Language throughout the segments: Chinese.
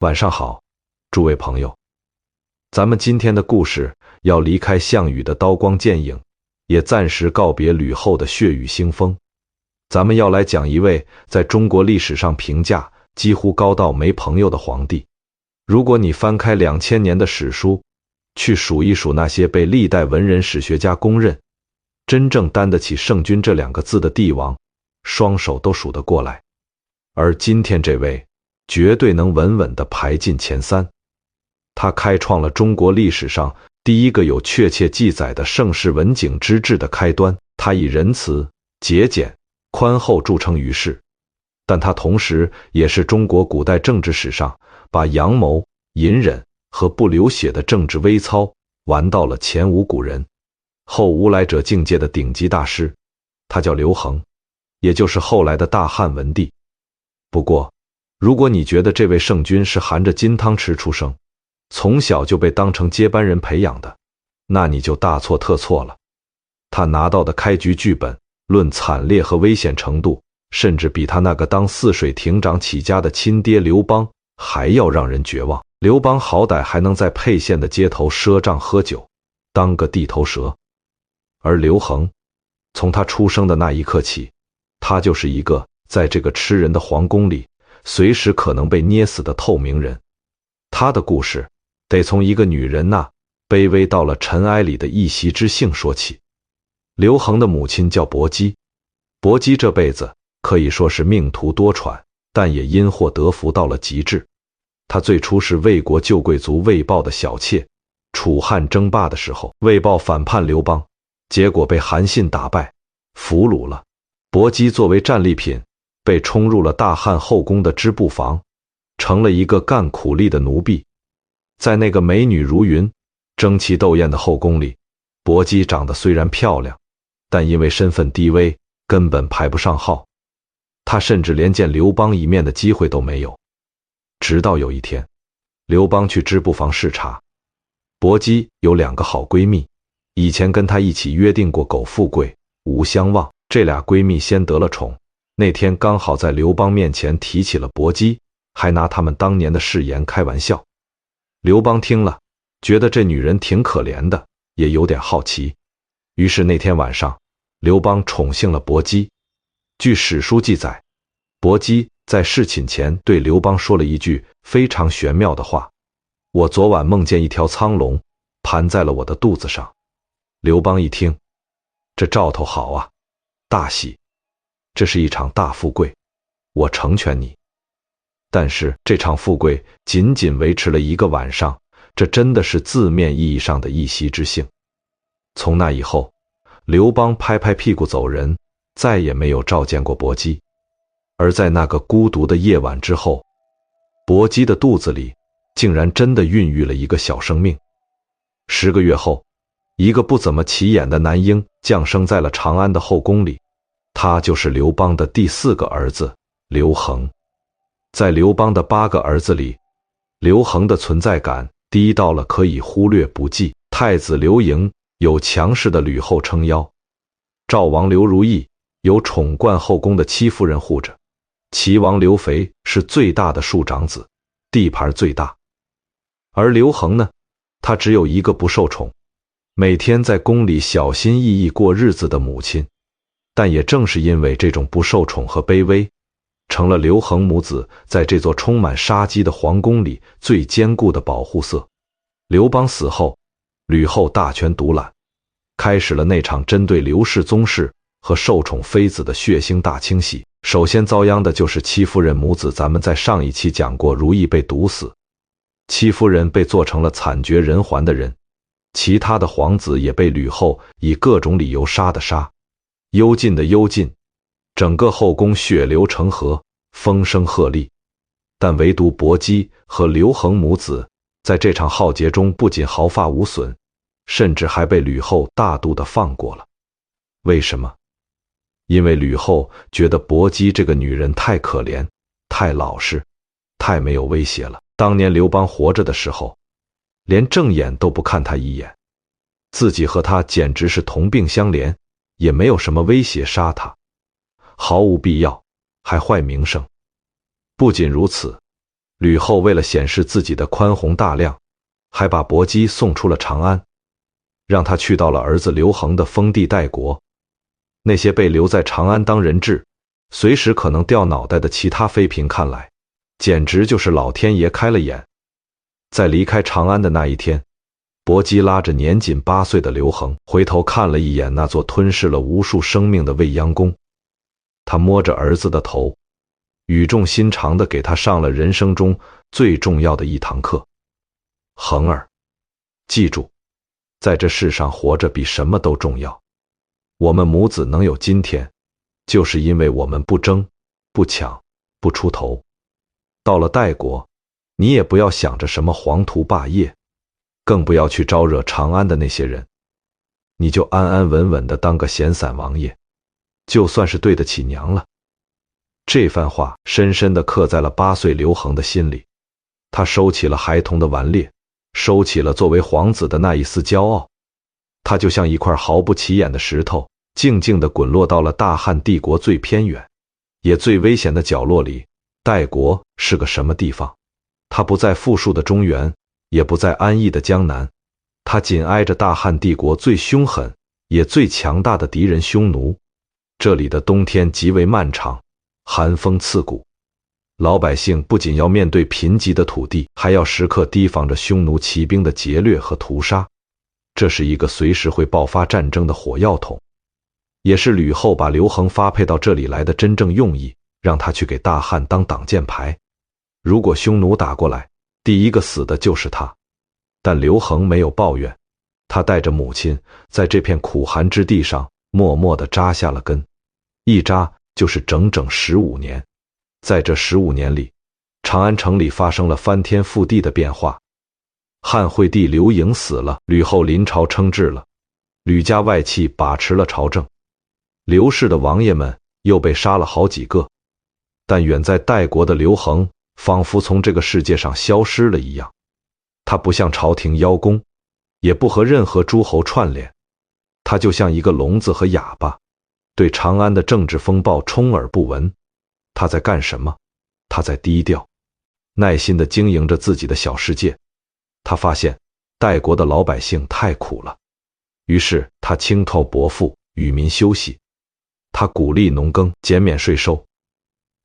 晚上好，诸位朋友，咱们今天的故事要离开项羽的刀光剑影，也暂时告别吕后的血雨腥风。咱们要来讲一位在中国历史上评价几乎高到没朋友的皇帝。如果你翻开2000年的史书，去数一数那些被历代文人史学家公认真正担得起圣君这2个字的帝王，双手都数得过来。而今天这位绝对能稳稳地排进前3。他开创了中国历史上第一个有确切记载的盛世文景之治的开端。他以仁慈、节俭、宽厚著称于世，但他同时也是中国古代政治史上把阳谋、隐忍和不流血的政治微操玩到了前无古人后无来者境界的顶级大师。他叫刘恒，也就是后来的大汉文帝。不过如果你觉得这位圣君是含着金汤匙出生，从小就被当成接班人培养的，那你就大错特错了。他拿到的开局剧本，论惨烈和危险程度，甚至比他那个当泗水亭长起家的亲爹刘邦还要让人绝望。刘邦好歹还能在沛县的街头赊账喝酒，当个地头蛇，而刘恒从他出生的那一刻起，他就是一个在这个吃人的皇宫里随时可能被捏死的透明人。他的故事得从一个女人那卑微到了尘埃里的一席之幸说起。刘恒的母亲叫薄姬，薄姬这辈子可以说是命途多舛，但也因祸得福到了极致。她最初是魏国旧贵族魏豹的小妾，楚汉争霸的时候，魏豹反叛刘邦，结果被韩信打败，俘虏了。薄姬作为战利品被冲入了大汉后宫的织布房，成了一个干苦力的奴婢。在那个美女如云、争奇斗艳的后宫里，薄姬长得虽然漂亮，但因为身份低微，根本排不上号。她甚至连见刘邦一面的机会都没有。直到有一天，刘邦去织布房视察，薄姬有2个好闺蜜，以前跟她一起约定过苟富贵，无相忘。这俩闺蜜先得了宠，那天刚好在刘邦面前提起了薄姬，还拿他们当年的誓言开玩笑。刘邦听了，觉得这女人挺可怜的，也有点好奇。于是那天晚上，刘邦宠幸了薄姬。据史书记载，薄姬在侍寝前对刘邦说了一句非常玄妙的话：我昨晚梦见一条苍龙盘在了我的肚子上。刘邦一听，这兆头好啊，大喜，这是一场大富贵，我成全你。但是这场富贵仅仅维持了1个晚上，这真的是字面意义上的一夕之幸。从那以后，刘邦拍拍屁股走人，再也没有召见过薄姬。而在那个孤独的夜晚之后，薄姬的肚子里竟然真的孕育了一个小生命。10个月后，一个不怎么起眼的男婴降生在了长安的后宫里，他就是刘邦的第4个儿子刘恒。在刘邦的8个儿子里，刘恒的存在感低到了可以忽略不计。太子刘盈有强势的吕后撑腰，赵王刘如意有宠冠后宫的戚夫人护着，齐王刘肥是最大的庶长子，地盘最大。而刘恒呢，他只有一个不受宠，每天在宫里小心翼翼过日子的母亲。但也正是因为这种不受宠和卑微，成了刘恒母子在这座充满杀机的皇宫里最坚固的保护色。刘邦死后，吕后大权独揽，开始了那场针对刘氏宗室和受宠妃子的血腥大清洗。首先遭殃的就是戚夫人母子，咱们在上一期讲过，如意被毒死，戚夫人被做成了惨绝人寰的人，其他的皇子也被吕后以各种理由杀的杀，幽禁的幽禁，整个后宫血流成河，风声鹤唳。但唯独薄姬和刘恒母子在这场浩劫中不仅毫发无损，甚至还被吕后大度地放过了。为什么？因为吕后觉得薄姬这个女人太可怜，太老实，太没有威胁了。当年刘邦活着的时候，连正眼都不看她一眼，自己和她简直是同病相怜，也没有什么威胁杀她，毫无必要，还坏名声。不仅如此，吕后为了显示自己的宽宏大量，还把薄姬送出了长安，让他去到了儿子刘恒的封地代国。那些被留在长安当人质，随时可能掉脑袋的其他妃嫔看来，简直就是老天爷开了眼。在离开长安的那一天，薄姬拉着年仅8岁的刘恒，回头看了一眼那座吞噬了无数生命的未央宫。他摸着儿子的头，语重心长地给他上了人生中最重要的一堂课。恒儿，记住，在这世上活着比什么都重要。我们母子能有今天，就是因为我们不争、不抢、不出头。到了代国，你也不要想着什么黄图霸业，更不要去招惹长安的那些人，你就安安稳稳地当个闲散王爷，就算是对得起娘了。这番话深深地刻在了8岁刘恒的心里，他收起了孩童的顽劣，收起了作为皇子的那一丝骄傲。他就像一块毫不起眼的石头，静静地滚落到了大汉帝国最偏远也最危险的角落里。代国是个什么地方？它不在富庶的中原，也不在安逸的江南，它紧挨着大汉帝国最凶狠也最强大的敌人匈奴。这里的冬天极为漫长，寒风刺骨，老百姓不仅要面对贫瘠的土地，还要时刻提防着匈奴骑兵的劫掠和屠杀。这是一个随时会爆发战争的火药桶，也是吕后把刘恒发配到这里来的真正用意，让他去给大汉当挡箭牌。如果匈奴打过来，第一个死的就是他。但刘恒没有抱怨，他带着母亲在这片苦寒之地上默默地扎下了根，一扎就是整整15年。在这15年里，长安城里发生了翻天覆地的变化。汉惠帝刘盈死了，吕后临朝称制了，吕家外戚把持了朝政，刘氏的王爷们又被杀了好几个。但远在代国的刘恒仿佛从这个世界上消失了一样，他不向朝廷邀功，也不和任何诸侯串联，他就像一个聋子和哑巴，对长安的政治风暴充耳不闻。他在干什么？他在低调，耐心地经营着自己的小世界。他发现代国的老百姓太苦了，于是他轻扣薄赋，与民休息。他鼓励农耕，减免税收。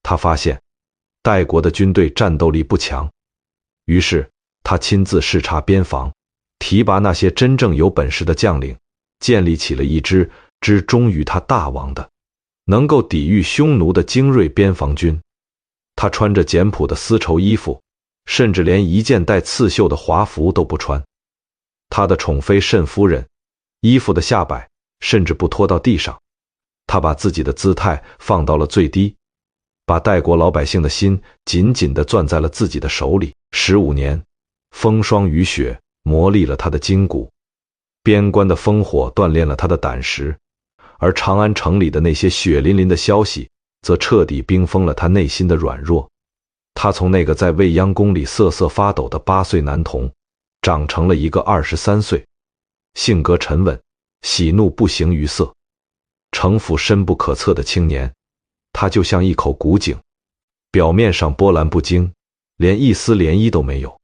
他发现代国的军队战斗力不强，于是他亲自视察边防，提拔那些真正有本事的将领，建立起了一支忠于他大王的，能够抵御匈奴的精锐边防军。他穿着简朴的丝绸衣服，甚至连一件带刺绣的华服都不穿。他的宠妃慎夫人，衣服的下摆甚至不拖到地上，他把自己的姿态放到了最低，把代国老百姓的心紧紧地攥在了自己的手里。15年，风霜雨雪磨砺了他的筋骨，边关的烽火锻炼了他的胆识，而长安城里的那些血淋淋的消息则彻底冰封了他内心的软弱。他从那个在未央宫里瑟瑟发抖的8岁男童，长成了一个23岁，性格沉稳，喜怒不形于色，城府深不可测的青年。他就像一口古井，表面上波澜不惊，连一丝涟漪都没有，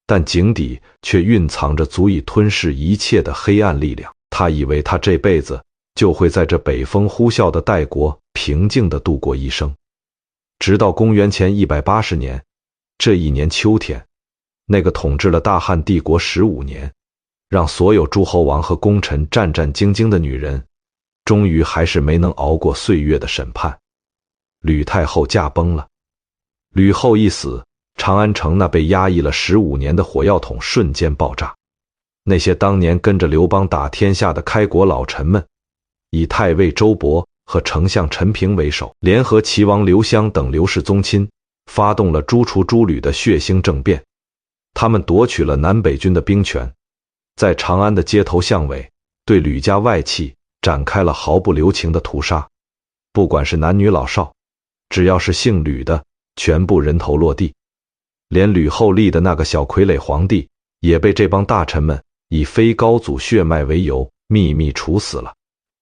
但井底却蕴藏着足以吞噬一切的黑暗力量。他以为他这辈子就会在这北风呼啸的代国平静地度过一生。直到公元前180年，这一年秋天，那个统治了大汉帝国15年，让所有诸侯王和功臣战战兢兢的女人，终于还是没能熬过岁月的审判。吕太后驾崩了。吕后一死，长安城那被压抑了15年的火药桶瞬间爆炸。那些当年跟着刘邦打天下的开国老臣们，以太尉周勃和丞相陈平为首，联合齐王刘襄等刘氏宗亲，发动了诛除诸吕的血腥政变。他们夺取了南北军的兵权，在长安的街头巷尾，对吕家外戚展开了毫不留情的屠杀。不管是男女老少，只要是姓吕的，全部人头落地。连吕后立的那个小傀儡皇帝，也被这帮大臣们以非高祖血脉为由秘密处死了。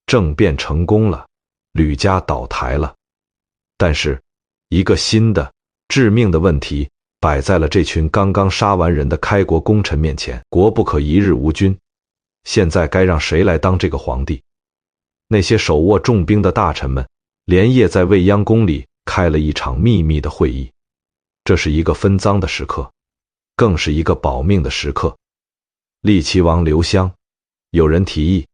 政变成功了，吕家倒台了。但是一个新的致命的问题摆在了这群刚刚杀完人的开国功臣面前。国不可一日无君，现在该让谁来当这个皇帝？那些手握重兵的大臣们连夜在未央宫里开了一场秘密的会议。这是一个分赃的时刻，更是一个保命的时刻。厉齐王刘襄，有人提议，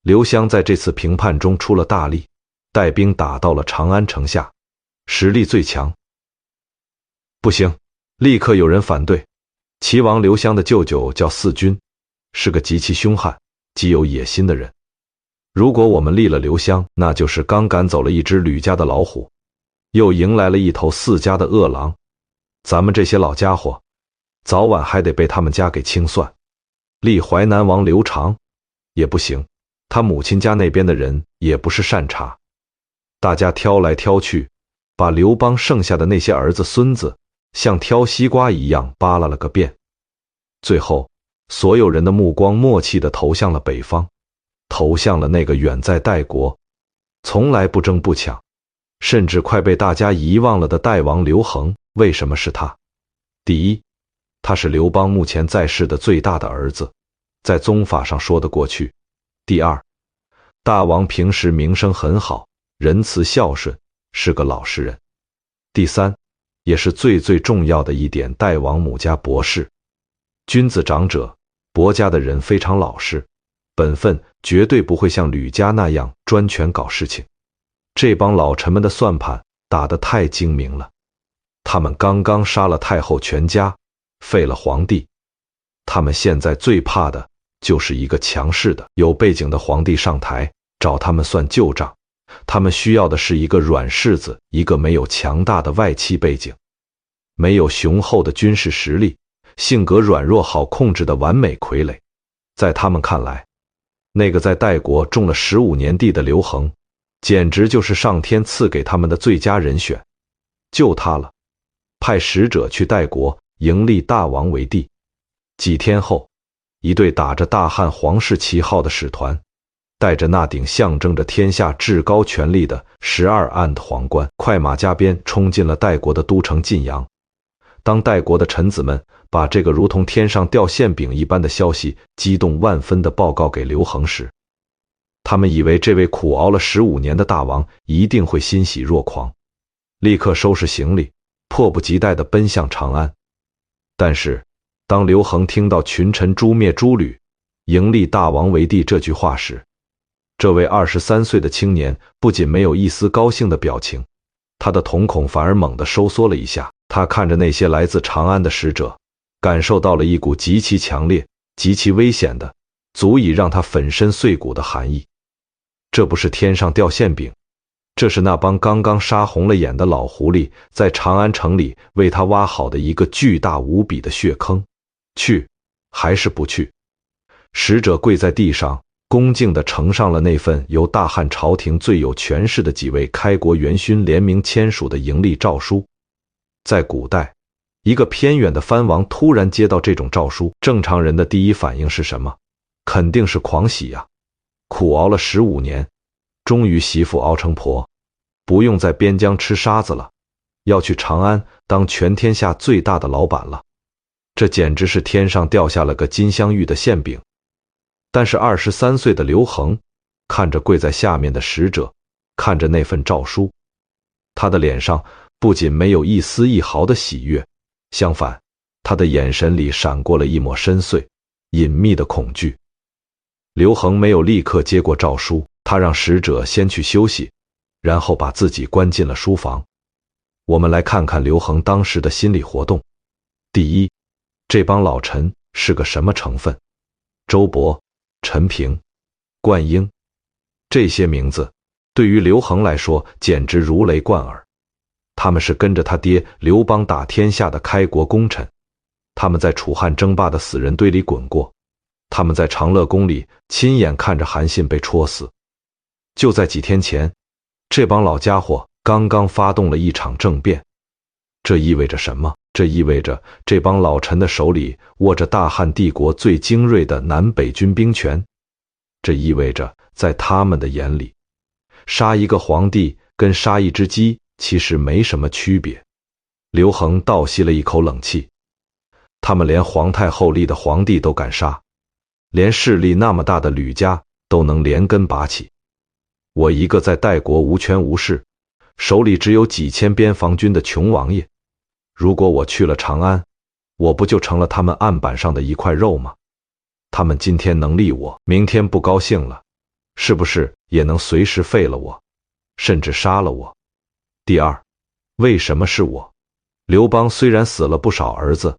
刘襄在这次平叛中出了大力，带兵打到了长安城下，实力最强。不行，立刻有人反对。齐王刘襄的舅舅叫四军，是个极其凶悍、极有野心的人。如果我们立了刘襄，那就是刚赶走了一只吕家的老虎，又迎来了一头4家的恶狼。咱们这些老家伙，早晚还得被他们家给清算。立淮南王刘长也不行，他母亲家那边的人也不是善茬。大家挑来挑去，把刘邦剩下的那些儿子孙子像挑西瓜一样扒拉了个遍。最后，所有人的目光默契地投向了北方，投向了那个远在代国，从来不争不抢，甚至快被大家遗忘了的代王刘恒。为什么是他？第一，他是刘邦目前在世的最大的儿子，在宗法上说得过去。第二，大王平时名声很好，仁慈孝顺，是个老实人。第三，也是最重要的一点，代王母家博士，君子长者，薄家的人非常老实，本分，绝对不会像吕家那样专权搞事情。这帮老臣们的算盘打得太精明了，他们刚刚杀了太后全家，废了皇帝，他们现在最怕的就是一个强势的、有背景的皇帝上台，找他们算旧账。他们需要的是一个软柿子，一个没有强大的外戚背景，没有雄厚的军事实力，性格软弱好控制的完美傀儡。在他们看来，那个在代国种了15年地的刘恒，简直就是上天赐给他们的最佳人选。就他了，派使者去代国迎立大王为帝。几天后，一队打着大汉皇室旗号的使团，带着那顶象征着天下至高权力的12案的皇冠，快马加鞭冲进了代国的都城晋阳。当代国的臣子们把这个如同天上掉馅饼一般的消息激动万分地报告给刘恒时，他们以为这位苦熬了15年的大王一定会欣喜若狂，立刻收拾行李，迫不及待地奔向长安。但是当刘恒听到群臣诛灭诸吕，迎立大王为帝这句话时，这位23岁的青年不仅没有一丝高兴的表情，他的瞳孔反而猛地收缩了一下。他看着那些来自长安的使者，感受到了一股极其强烈、极其危险的、足以让他粉身碎骨的寒意。这不是天上掉馅饼，这是那帮刚刚杀红了眼的老狐狸在长安城里为他挖好的一个巨大无比的血坑。去还是不去？使者跪在地上，恭敬地呈上了那份由大汉朝廷最有权势的几位开国元勋联名签署的迎立诏书。在古代，一个偏远的藩王突然接到这种诏书，正常人的第一反应是什么？肯定是狂喜呀！苦熬了15年，终于媳妇熬成婆，不用在边疆吃沙子了，要去长安当全天下最大的老板了。这简直是天上掉下了个金镶玉的馅饼。但是23岁的刘恒看着跪在下面的使者，看着那份诏书，他的脸上不仅没有一丝一毫的喜悦，相反，他的眼神里闪过了一抹深邃、隐秘的恐惧。刘恒没有立刻接过诏书，他让使者先去休息，然后把自己关进了书房。我们来看看刘恒当时的心理活动。第一，这帮老臣是个什么成分？周勃、陈平、灌婴，这些名字对于刘恒来说简直如雷贯耳。他们是跟着他爹刘邦打天下的开国功臣，他们在楚汉争霸的死人堆里滚过，他们在长乐宫里亲眼看着韩信被戳死。就在几天前，这帮老家伙刚刚发动了一场政变。这意味着什么？这意味着这帮老臣的手里握着大汉帝国最精锐的南北军兵权。这意味着在他们的眼里，杀一个皇帝跟杀一只鸡其实没什么区别。刘恒倒吸了一口冷气。他们连皇太后立的皇帝都敢杀，连势力那么大的吕家都能连根拔起。我一个在代国无权无势，手里只有几千边防军的穷王爷，如果我去了长安，我不就成了他们案板上的一块肉吗？他们今天能立我，明天不高兴了，是不是也能随时废了我，甚至杀了我？第二，为什么是我？刘邦虽然死了不少儿子，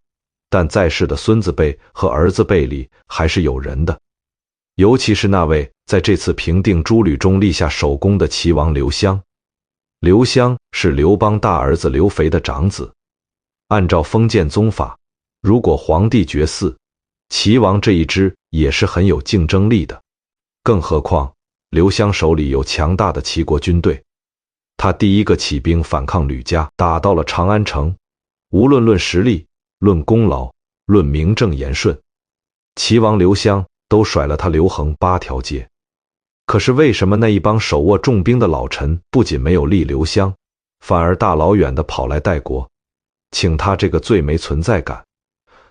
但在世的孙子辈和儿子辈里还是有人的，尤其是那位在这次平定诸吕中立下首功的齐王刘襄。刘襄是刘邦大儿子刘肥的长子，按照封建宗法，如果皇帝绝嗣，齐王这一支也是很有竞争力的。更何况刘襄手里有强大的齐国军队，他第一个起兵反抗吕家，打到了长安城，无论论实力，论功劳，论名正言顺，齐王刘襄都甩了他刘恒8条街。可是为什么那一帮手握重兵的老臣不仅没有立刘襄，反而大老远的跑来代国，请他这个最没存在感、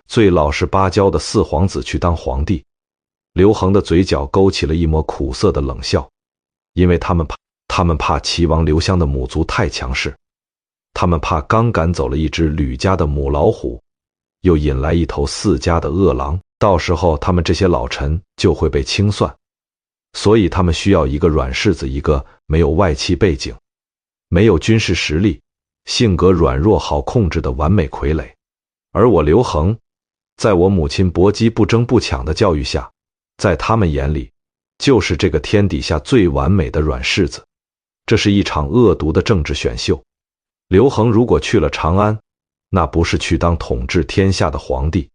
最老实巴交的四皇子去当皇帝？刘恒的嘴角勾起了一抹苦涩的冷笑，因为他们怕齐王刘襄的母族太强势，他们怕刚赶走了一只吕家的母老虎，又引来一头4家的恶狼，到时候他们这些老臣就会被清算。所以他们需要一个软柿子，一个没有外戚背景、没有军事实力、性格软弱好控制的完美傀儡。而我刘恒，在我母亲薄姬不争不抢的教育下，在他们眼里就是这个天底下最完美的软柿子。这是一场恶毒的政治选秀。刘恒如果去了长安，那不是去当统治天下的皇帝，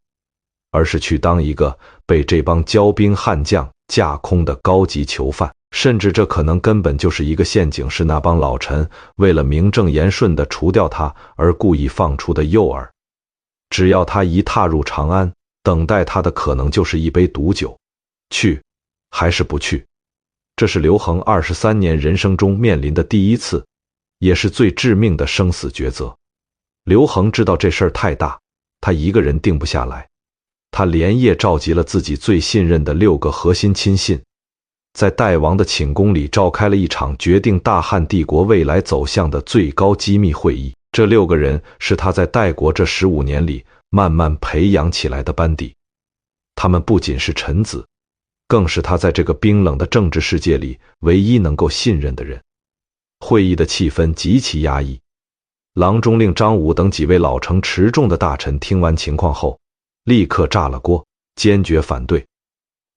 而是去当一个被这帮骄兵悍将架空的高级囚犯，甚至这可能根本就是一个陷阱，是那帮老臣为了名正言顺地除掉他而故意放出的诱饵。只要他一踏入长安，等待他的可能就是一杯毒酒。去还是不去？这是刘恒23年人生中面临的第一次，也是最致命的生死抉择。刘恒知道这事儿太大，他一个人定不下来。他连夜召集了自己最信任的6个核心亲信，在代王的寝宫里召开了一场决定大汉帝国未来走向的最高机密会议。这6个人是他在代国这15年里慢慢培养起来的班底，他们不仅是臣子，更是他在这个冰冷的政治世界里唯一能够信任的人。会议的气氛极其压抑，郎中令张武等几位老成持重的大臣听完情况后，立刻炸了锅，坚决反对。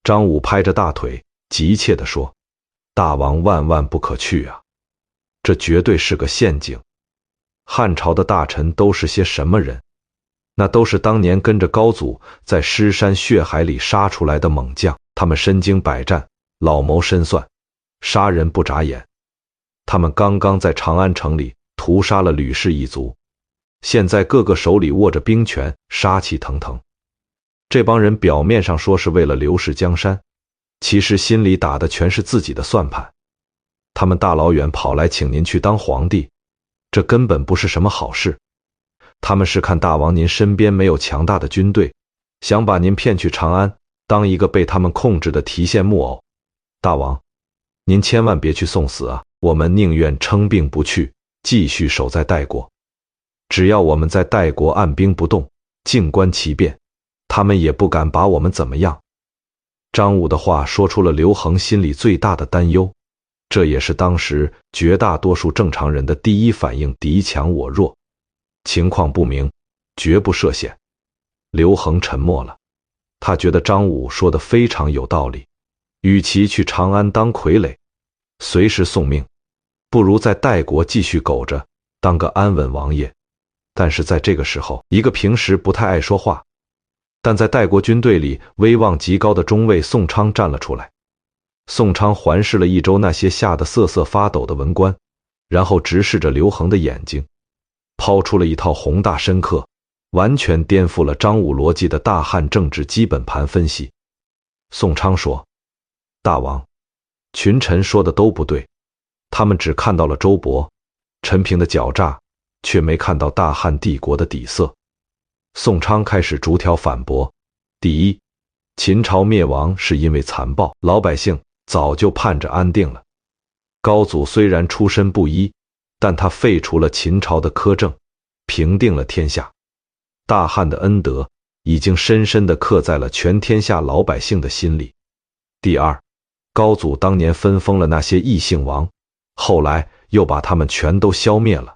张武拍着大腿，急切地说：“大王万万不可去啊！这绝对是个陷阱。汉朝的大臣都是些什么人？那都是当年跟着高祖在尸山血海里杀出来的猛将，他们身经百战，老谋深算，杀人不眨眼。他们刚刚在长安城里屠杀了吕氏一族，现在个个手里握着兵权，杀气腾腾。这帮人表面上说是为了刘氏江山，其实心里打的全是自己的算盘。他们大老远跑来请您去当皇帝，这根本不是什么好事。他们是看大王您身边没有强大的军队，想把您骗去长安，当一个被他们控制的提线木偶。大王，您千万别去送死啊！我们宁愿称病不去，继续守在代国。只要我们在代国按兵不动，静观其变，他们也不敢把我们怎么样。张武的话说出了刘恒心里最大的担忧，这也是当时绝大多数正常人的第一反应：敌强我弱，情况不明，绝不涉险。刘恒沉默了，他觉得张武说的非常有道理，与其去长安当傀儡，随时送命，不如在代国继续苟着，当个安稳王爷。但是在这个时候，一个平时不太爱说话，但在代国军队里威望极高的中尉宋昌站了出来。宋昌环视了一周那些吓得瑟瑟发抖的文官，然后直视着刘恒的眼睛，抛出了一套宏大深刻、完全颠覆了张武逻辑的大汉政治基本盘分析。宋昌说：“大王，群臣说的都不对，他们只看到了周勃、陈平的狡诈，却没看到大汉帝国的底色。宋昌开始逐条反驳：第一，秦朝灭亡是因为残暴，老百姓早就盼着安定了。高祖虽然出身不一，但他废除了秦朝的苛政，平定了天下。大汉的恩德已经深深地刻在了全天下老百姓的心里。第二，高祖当年分封了那些异姓王，后来又把他们全都消灭了，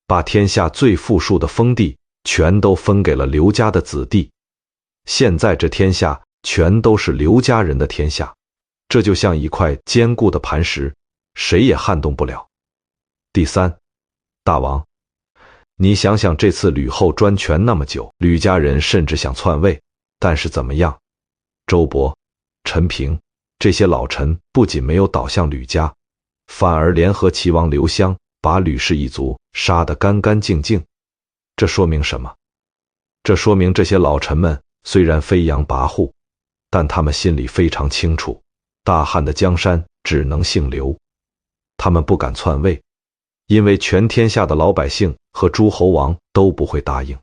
把天下最富庶的封地全都分给了刘家的子弟。现在这天下全都是刘家人的天下，这就像一块坚固的磐石，谁也撼动不了。第三，大王，你想想，这次吕后专权那么久，吕家人甚至想篡位，但是怎么样？周勃、陈平这些老臣不仅没有倒向吕家，反而联合齐王刘襄，把吕氏一族杀得干干净净。这说明什么？这说明这些老臣们虽然飞扬跋扈，但他们心里非常清楚，大汉的江山只能姓刘。他们不敢篡位，因为全天下的老百姓和诸侯王都不会答应。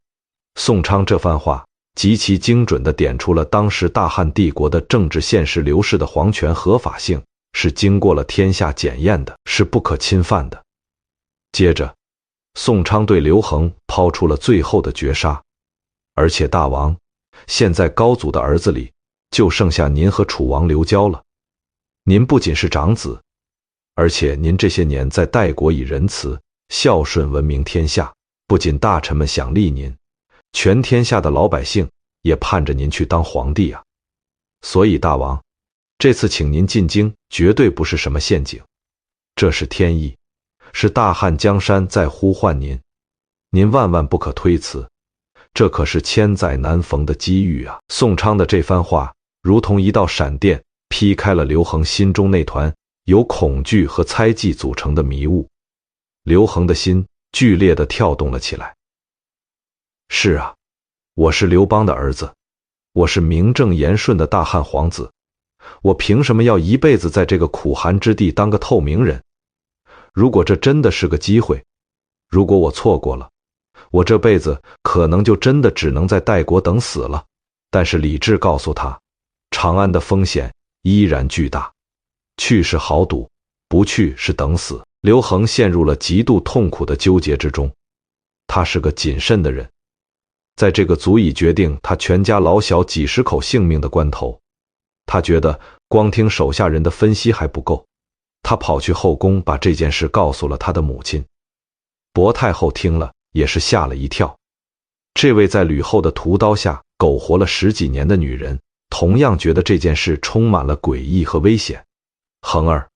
宋昌这番话极其精准地点出了当时大汉帝国的政治现实：刘氏的皇权合法性是经过了天下检验的，是不可侵犯的。接着，宋昌对刘恒抛出了最后的绝杀：而且大王，现在高祖的儿子里就剩下您和楚王刘交了。您不仅是长子，而且您这些年在代国以仁慈、孝顺闻名天下，不仅大臣们想立您，全天下的老百姓也盼着您去当皇帝啊！所以大王，这次请您进京绝对不是什么陷阱，这是天意，是大汉江山在呼唤您，您万万不可推辞，这可是千载难逢的机遇啊！宋昌的这番话如同一道闪电，劈开了刘恒心中那团由恐惧和猜忌组成的迷雾。刘恒的心剧烈地跳动了起来。是啊，我是刘邦的儿子，我是名正言顺的大汉皇子，我凭什么要一辈子在这个苦寒之地当个透明人？如果这真的是个机会，如果我错过了，我这辈子可能就真的只能在代国等死了。但是理智告诉他，长安的风险依然巨大，去是豪赌，不去是等死。刘恒陷入了极度痛苦的纠结之中。他是个谨慎的人，在这个足以决定他全家老小几十口性命的关头，他觉得光听手下人的分析还不够，他跑去后宫把这件事告诉了他的母亲。薄太后听了也是吓了一跳，这位在吕后的屠刀下苟活了10几年的女人，同样觉得这件事充满了诡异和危险。恒儿，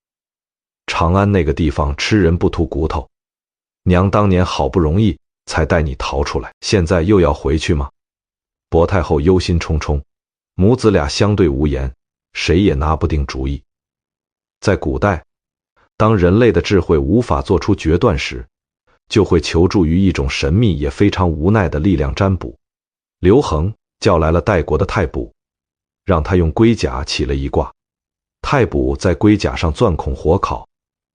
长安那个地方吃人不吐骨头，娘当年好不容易才带你逃出来，现在又要回去吗？薄太后忧心忡忡，母子俩相对无言，谁也拿不定主意。在古代，当人类的智慧无法做出决断时，就会求助于一种神秘也非常无奈的力量占卜。刘恒叫来了代国的太卜，让他用龟甲起了一卦。太卜在龟甲上钻孔火烤，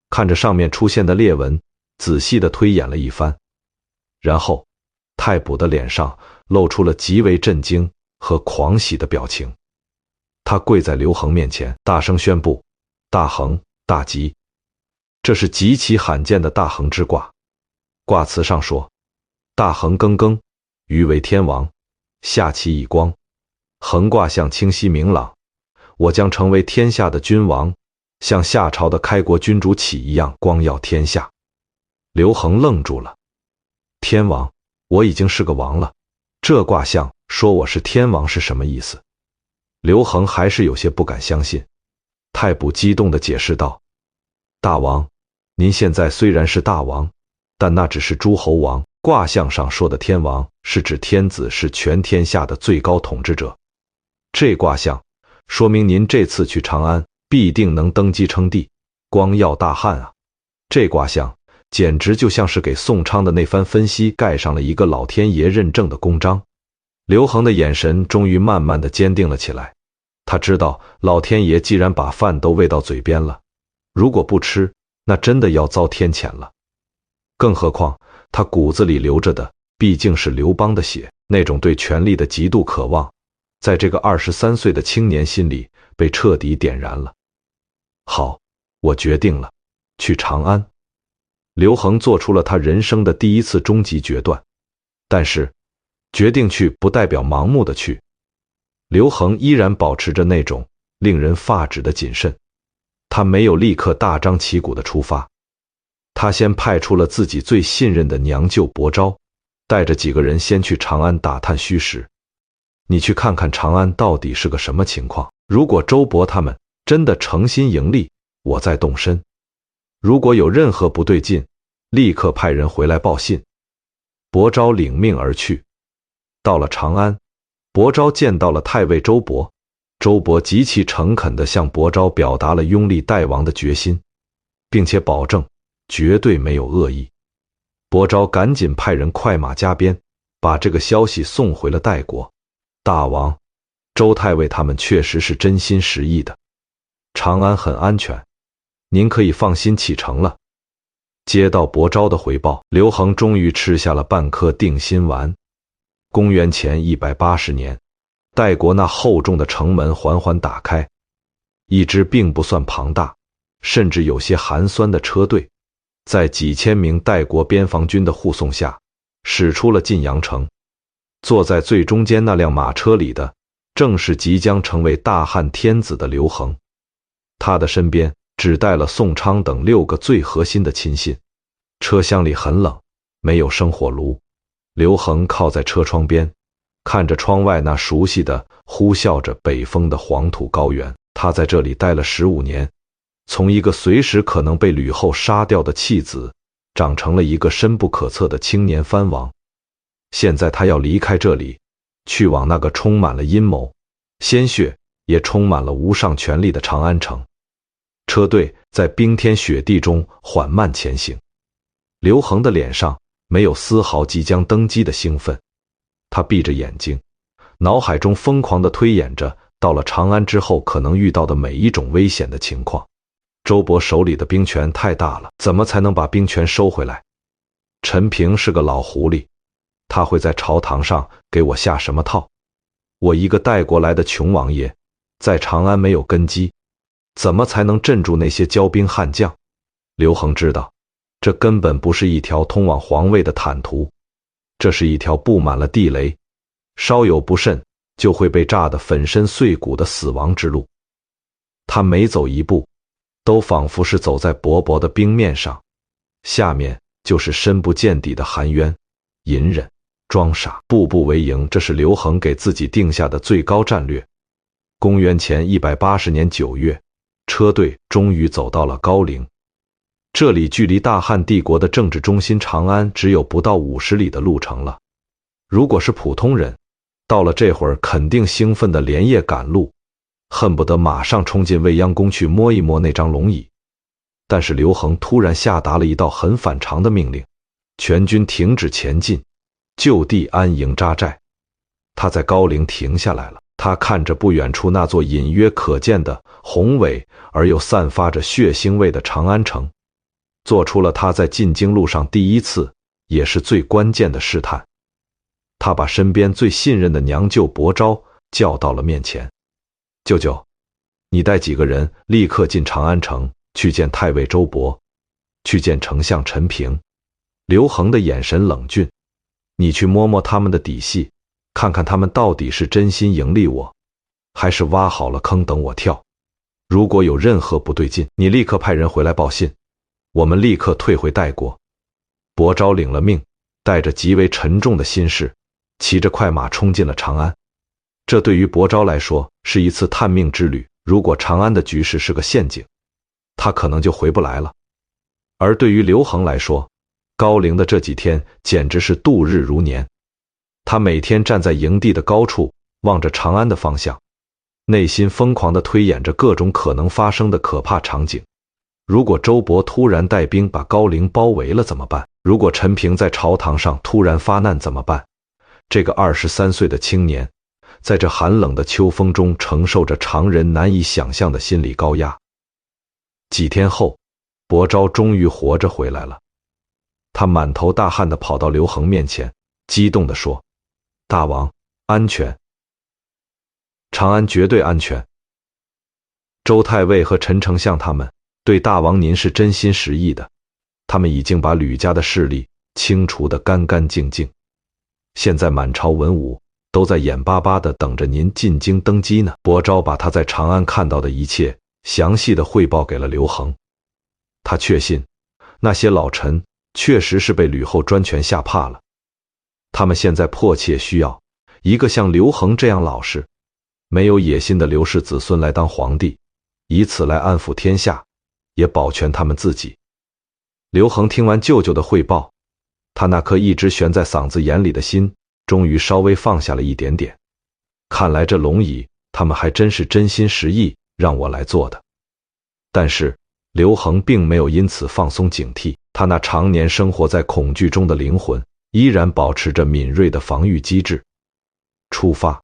看着上面出现的裂纹，仔细地推演了一番。然后太卜的脸上露出了极为震惊和狂喜的表情。他跪在刘恒面前，大声宣布：大恒大吉。这是极其罕见的大恒之卦。卦辞上说：大恒庚庚，余为天王，下其以光，恒卦象清晰明朗，我将成为天下的君王，像夏朝的开国君主启一样光耀天下。刘恒愣住了，天王，我已经是个王了，这卦象说我是天王是什么意思？刘恒还是有些不敢相信。太卜激动地解释道：大王，您现在虽然是大王，但那只是诸侯王，卦象上说的天王是指天子是全天下的最高统治者。这卦象说明您这次去长安必定能登基称帝，光耀大汉啊！这卦象简直就像是给宋昌的那番分析盖上了一个老天爷认证的公章。刘恒的眼神终于慢慢的坚定了起来，他知道老天爷既然把饭都喂到嘴边了，如果不吃，那真的要遭天谴了。更何况他骨子里流着的毕竟是刘邦的血，那种对权力的极度渴望，在这个23岁的青年心里被彻底点燃了。好，我决定了，去长安。刘恒做出了他人生的第一次终极决断，但是决定去不代表盲目的去。刘恒依然保持着那种令人发指的谨慎，他没有立刻大张旗鼓的出发，他先派出了自己最信任的娘舅伯昭，带着几个人先去长安打探虚实。你去看看长安到底是个什么情况，如果周勃他们真的诚心盈利，我再动身。如果有任何不对劲，立刻派人回来报信。伯昭领命而去。到了长安，伯昭见到了太尉周勃，周勃极其诚恳地向伯昭表达了拥立代王的决心，并且保证绝对没有恶意。伯昭赶紧派人快马加鞭，把这个消息送回了代国。大王，周太尉他们确实是真心实意的，长安很安全，您可以放心启程了。接到伯昭的回报，刘恒终于吃下了半颗定心丸。公元前180年，代国那厚重的城门缓缓打开，一支并不算庞大，甚至有些寒酸的车队，在几千名代国边防军的护送下，驶出了晋阳城。坐在最中间那辆马车里的，正是即将成为大汉天子的刘恒。他的身边只带了宋昌等6个最核心的亲信。车厢里很冷，没有生火炉。刘恒靠在车窗边，看着窗外那熟悉的呼啸着北风的黄土高原。他在这里待了15年，从一个随时可能被吕后杀掉的弃子，长成了一个深不可测的青年藩王。现在他要离开这里，去往那个充满了阴谋、鲜血，也充满了无上权力的长安城。车队在冰天雪地中缓慢前行，刘恒的脸上没有丝毫即将登基的兴奋，他闭着眼睛，脑海中疯狂地推演着到了长安之后可能遇到的每一种危险的情况。周勃手里的兵权太大了，怎么才能把兵权收回来？陈平是个老狐狸，他会在朝堂上给我下什么套？我一个代国来的穷王爷，在长安没有根基，怎么才能镇住那些骄兵悍将？刘恒知道，这根本不是一条通往皇位的坦途，这是一条布满了地雷，稍有不慎就会被炸得粉身碎骨的死亡之路。他每走一步，都仿佛是走在薄薄的冰面上，下面就是深不见底的含冤、隐忍、装傻，步步为营，这是刘恒给自己定下的最高战略。公元前180年9月，车队终于走到了高陵。这里距离大汉帝国的政治中心长安只有不到50里的路程了。如果是普通人，到了这会儿肯定兴奋的连夜赶路，恨不得马上冲进未央宫去摸一摸那张龙椅。但是刘恒突然下达了一道很反常的命令，全军停止前进，就地安营扎寨。他在高陵停下来了，他看着不远处那座隐约可见的宏伟而又散发着血腥味的长安城，做出了他在进京路上第一次也是最关键的试探。他把身边最信任的娘舅伯昭叫到了面前。舅舅，你带几个人立刻进长安城，去见太尉周勃，去见丞相陈平。刘恒的眼神冷峻，你去摸摸他们的底细，看看他们到底是真心盈利我，还是挖好了坑等我跳。如果有任何不对劲，你立刻派人回来报信，我们立刻退回代国。伯昭领了命，带着极为沉重的心事，骑着快马冲进了长安。这对于伯昭来说是一次探命之旅，如果长安的局势是个陷阱，他可能就回不来了。而对于刘恒来说，高陵的这几天简直是度日如年。他每天站在营地的高处，望着长安的方向，内心疯狂地推演着各种可能发生的可怕场景。如果周勃突然带兵把高陵包围了怎么办？如果陈平在朝堂上突然发难怎么办？这个23岁的青年，在这寒冷的秋风中承受着常人难以想象的心理高压。几天后，伯昭终于活着回来了。他满头大汗地跑到刘恒面前，激动地说：“大王，安全，长安绝对安全。周太尉和陈丞相他们对大王您是真心实意的，他们已经把吕家的势力清除得干干净净，现在满朝文武都在眼巴巴地等着您进京登基呢。”伯昭把他在长安看到的一切详细地汇报给了刘恒，他确信那些老臣确实是被吕后专权吓怕了，他们现在迫切需要一个像刘恒这样老实、没有野心的刘氏子孙来当皇帝，以此来安抚天下，也保全他们自己。刘恒听完舅舅的汇报，他那颗一直悬在嗓子眼里的心终于稍微放下了一点点。看来这龙椅他们还真是真心实意让我来做的。但是刘恒并没有因此放松警惕，他那常年生活在恐惧中的灵魂依然保持着敏锐的防御机制。出发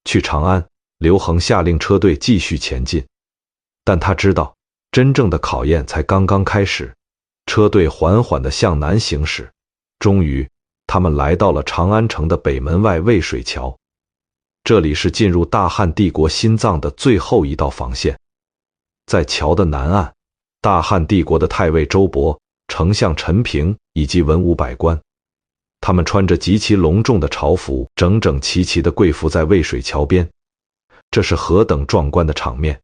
去长安，刘恒下令车队继续前进，但他知道真正的考验才刚刚开始。车队缓缓地向南行驶，终于他们来到了长安城的北门外渭水桥，这里是进入大汉帝国心脏的最后一道防线。在桥的南岸，大汉帝国的太尉周勃、丞相陈平以及文武百官，他们穿着极其隆重的朝服，整整齐齐地跪伏在渭水桥边。这是何等壮观的场面！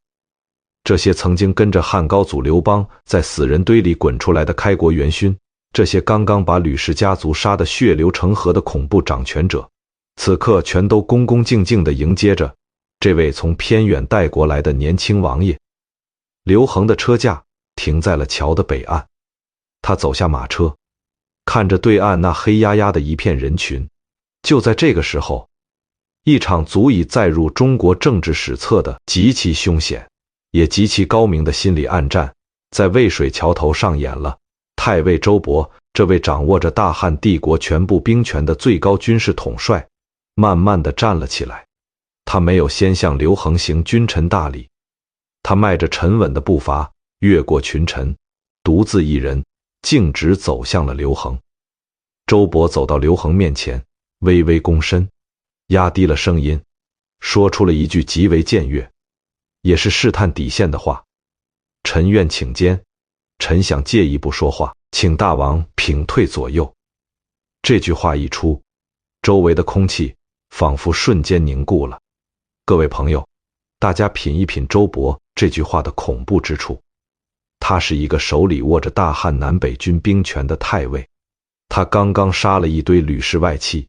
这些曾经跟着汉高祖刘邦在死人堆里滚出来的开国元勋，这些刚刚把吕氏家族杀得血流成河的恐怖掌权者，此刻全都恭恭敬敬地迎接着这位从偏远代国来的年轻王爷。刘恒的车驾停在了桥的北岸，他走下马车，看着对岸那黑压压的一片人群。就在这个时候，一场足以载入中国政治史册的极其凶险也极其高明的心理暗战在渭水桥头上演了。太尉周勃，这位掌握着大汉帝国全部兵权的最高军事统帅，慢慢地站了起来。他没有先向刘恒行君臣大礼，他迈着沉稳的步伐越过群臣，独自一人径直走向了刘恒。周勃走到刘恒面前，微微躬身，压低了声音，说出了一句极为僭越也是试探底线的话：“臣愿请监，臣想借一步说话，请大王屏退左右。”这句话一出，周围的空气仿佛瞬间凝固了。各位朋友，大家品一品周勃这句话的恐怖之处。他是一个手里握着大汉南北军兵权的太尉，他刚刚杀了一堆吕氏外戚，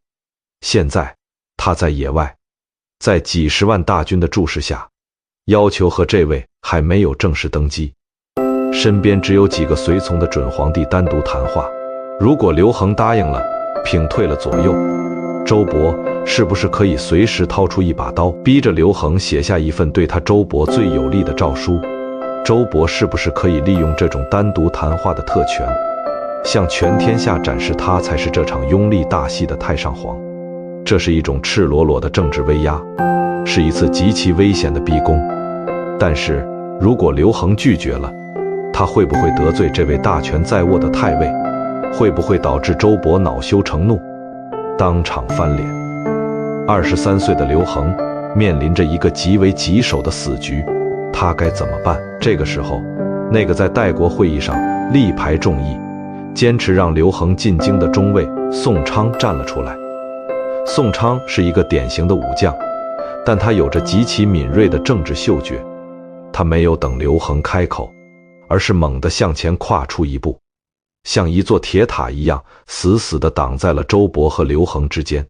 现在他在野外，在几十万大军的注视下，要求和这位还没有正式登基，身边只有几个随从的准皇帝单独谈话。如果刘恒答应了，屏退了左右，周勃是不是可以随时掏出一把刀，逼着刘恒写下一份对他周勃最有利的诏书？周勃是不是可以利用这种单独谈话的特权，向全天下展示他才是这场拥立大戏的太上皇？这是一种赤裸裸的政治威压，是一次极其危险的逼宫。但是如果刘恒拒绝了，他会不会得罪这位大权在握的太尉？会不会导致周勃恼羞成怒，当场翻脸？23岁的刘恒面临着一个极为棘手的死局，他该怎么办？这个时候，那个在代国会议上力排众议，坚持让刘恒进京的中尉宋昌站了出来。宋昌是一个典型的武将，但他有着极其敏锐的政治嗅觉。他没有等刘恒开口，而是猛地向前跨出一步，像一座铁塔一样死死地挡在了周勃和刘恒之间。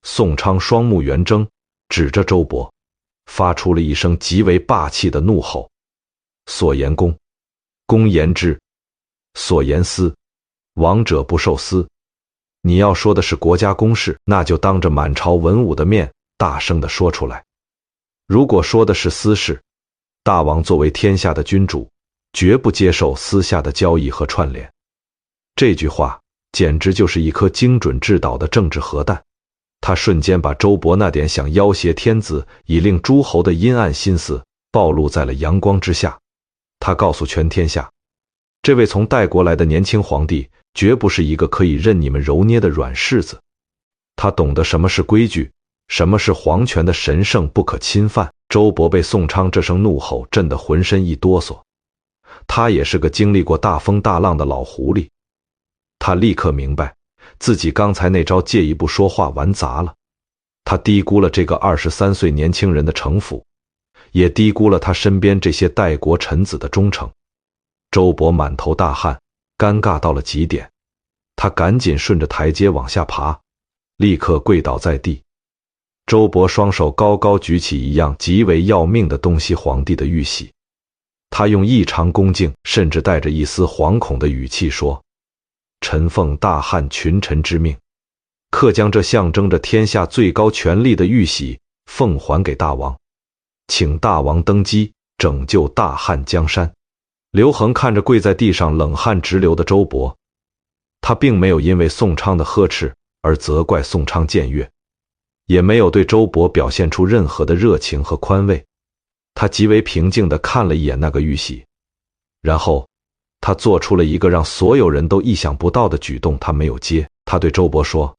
宋昌双目圆睁，指着周勃，发出了一声极为霸气的怒吼：“所言公，公言之；所言私，王者不受私。你要说的是国家公事，那就当着满朝文武的面大声地说出来。如果说的是私事，大王作为天下的君主，绝不接受私下的交易和串联。”这句话简直就是一颗精准制导的政治核弹，他瞬间把周勃那点想要挟天子以令诸侯的阴暗心思暴露在了阳光之下。他告诉全天下，这位从代国来的年轻皇帝绝不是一个可以任你们揉捏的软柿子。他懂得什么是规矩，什么是皇权的神圣不可侵犯。周勃被宋昌这声怒吼震得浑身一哆嗦。他也是个经历过大风大浪的老狐狸，他立刻明白自己刚才那招借一步说话玩砸了。他低估了这个23岁年轻人的城府，也低估了他身边这些代国臣子的忠诚。周勃满头大汗，尴尬到了极点，他赶紧顺着台阶往下爬，立刻跪倒在地。周勃双手高高举起一样极为要命的东西——皇帝的玉玺。他用异常恭敬，甚至带着一丝惶恐的语气说：“臣奉大汉群臣之命，刻将这象征着天下最高权力的玉玺奉还给大王，请大王登基，拯救大汉江山。”刘恒看着跪在地上冷汗直流的周勃，他并没有因为宋昌的呵斥而责怪宋昌僭越，也没有对周勃表现出任何的热情和宽慰。他极为平静地看了一眼那个玉玺，然后他做出了一个让所有人都意想不到的举动，他没有接。他对周勃说：“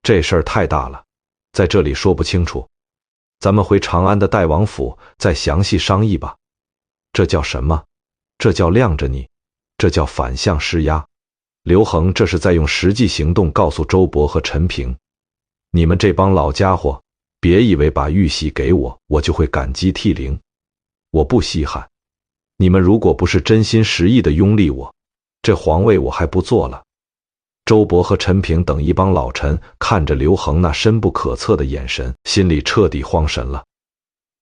这事儿太大了，在这里说不清楚，咱们回长安的代王府再详细商议吧。”这叫什么？这叫晾着你，这叫反向施压。刘恒这是在用实际行动告诉周勃和陈平：你们这帮老家伙，别以为把玉玺给我，我就会感激涕零。我不稀罕，你们如果不是真心实意的拥立我，这皇位我还不做了。周勃和陈平等一帮老臣看着刘恒那深不可测的眼神，心里彻底慌神了。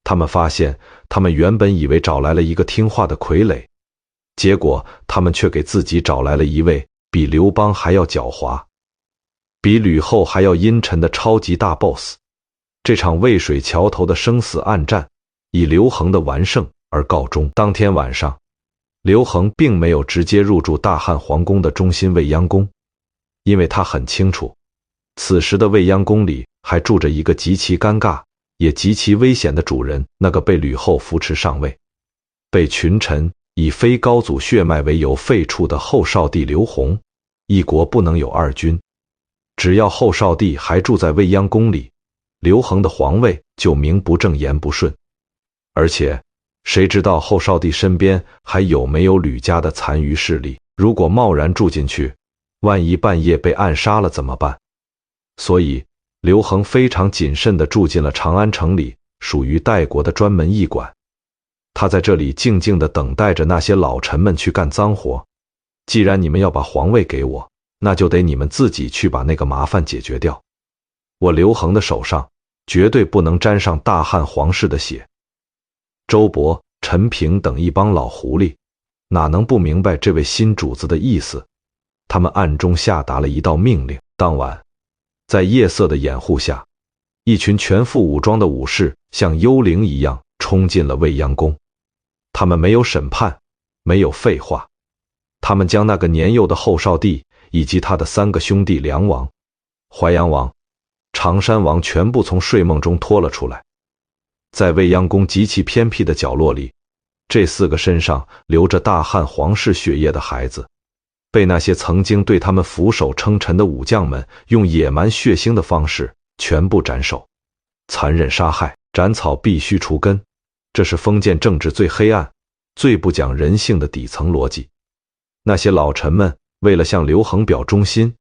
他们发现，他们原本以为找来了一个听话的傀儡，结果他们却给自己找来了一位比刘邦还要狡猾、比吕后还要阴沉的超级大 boss。这场渭水桥头的生死暗战以刘恒的完胜而告终。当天晚上，刘恒并没有直接入住大汉皇宫的中心未央宫，因为他很清楚，此时的未央宫里还住着一个极其尴尬也极其危险的主人，那个被吕后扶持上位，被群臣以非高祖血脉为由废黜的后少帝刘弘。一国不能有二君，只要后少帝还住在未央宫里，刘恒的皇位就名不正言不顺。而且谁知道后少帝身边还有没有吕家的残余势力？如果贸然住进去，万一半夜被暗杀了怎么办？所以刘恒非常谨慎地住进了长安城里属于代国的专门驿馆。他在这里静静地等待着那些老臣们去干脏活。既然你们要把皇位给我，那就得你们自己去把那个麻烦解决掉。我刘恒的手上绝对不能沾上大汉皇室的血。周勃、陈平等一帮老狐狸哪能不明白这位新主子的意思？他们暗中下达了一道命令。当晚，在夜色的掩护下，一群全副武装的武士像幽灵一样冲进了未央宫。他们没有审判，没有废话，他们将那个年幼的后少帝以及他的3个兄弟梁王、淮阳王、常山王全部从睡梦中拖了出来。在未央宫极其偏僻的角落里，这4个身上流着大汉皇室血液的孩子，被那些曾经对他们俯首称臣的武将们用野蛮血腥的方式全部斩首，残忍杀害。斩草必须除根，这是封建政治最黑暗、最不讲人性的底层逻辑。那些老臣们为了向刘恒表忠心，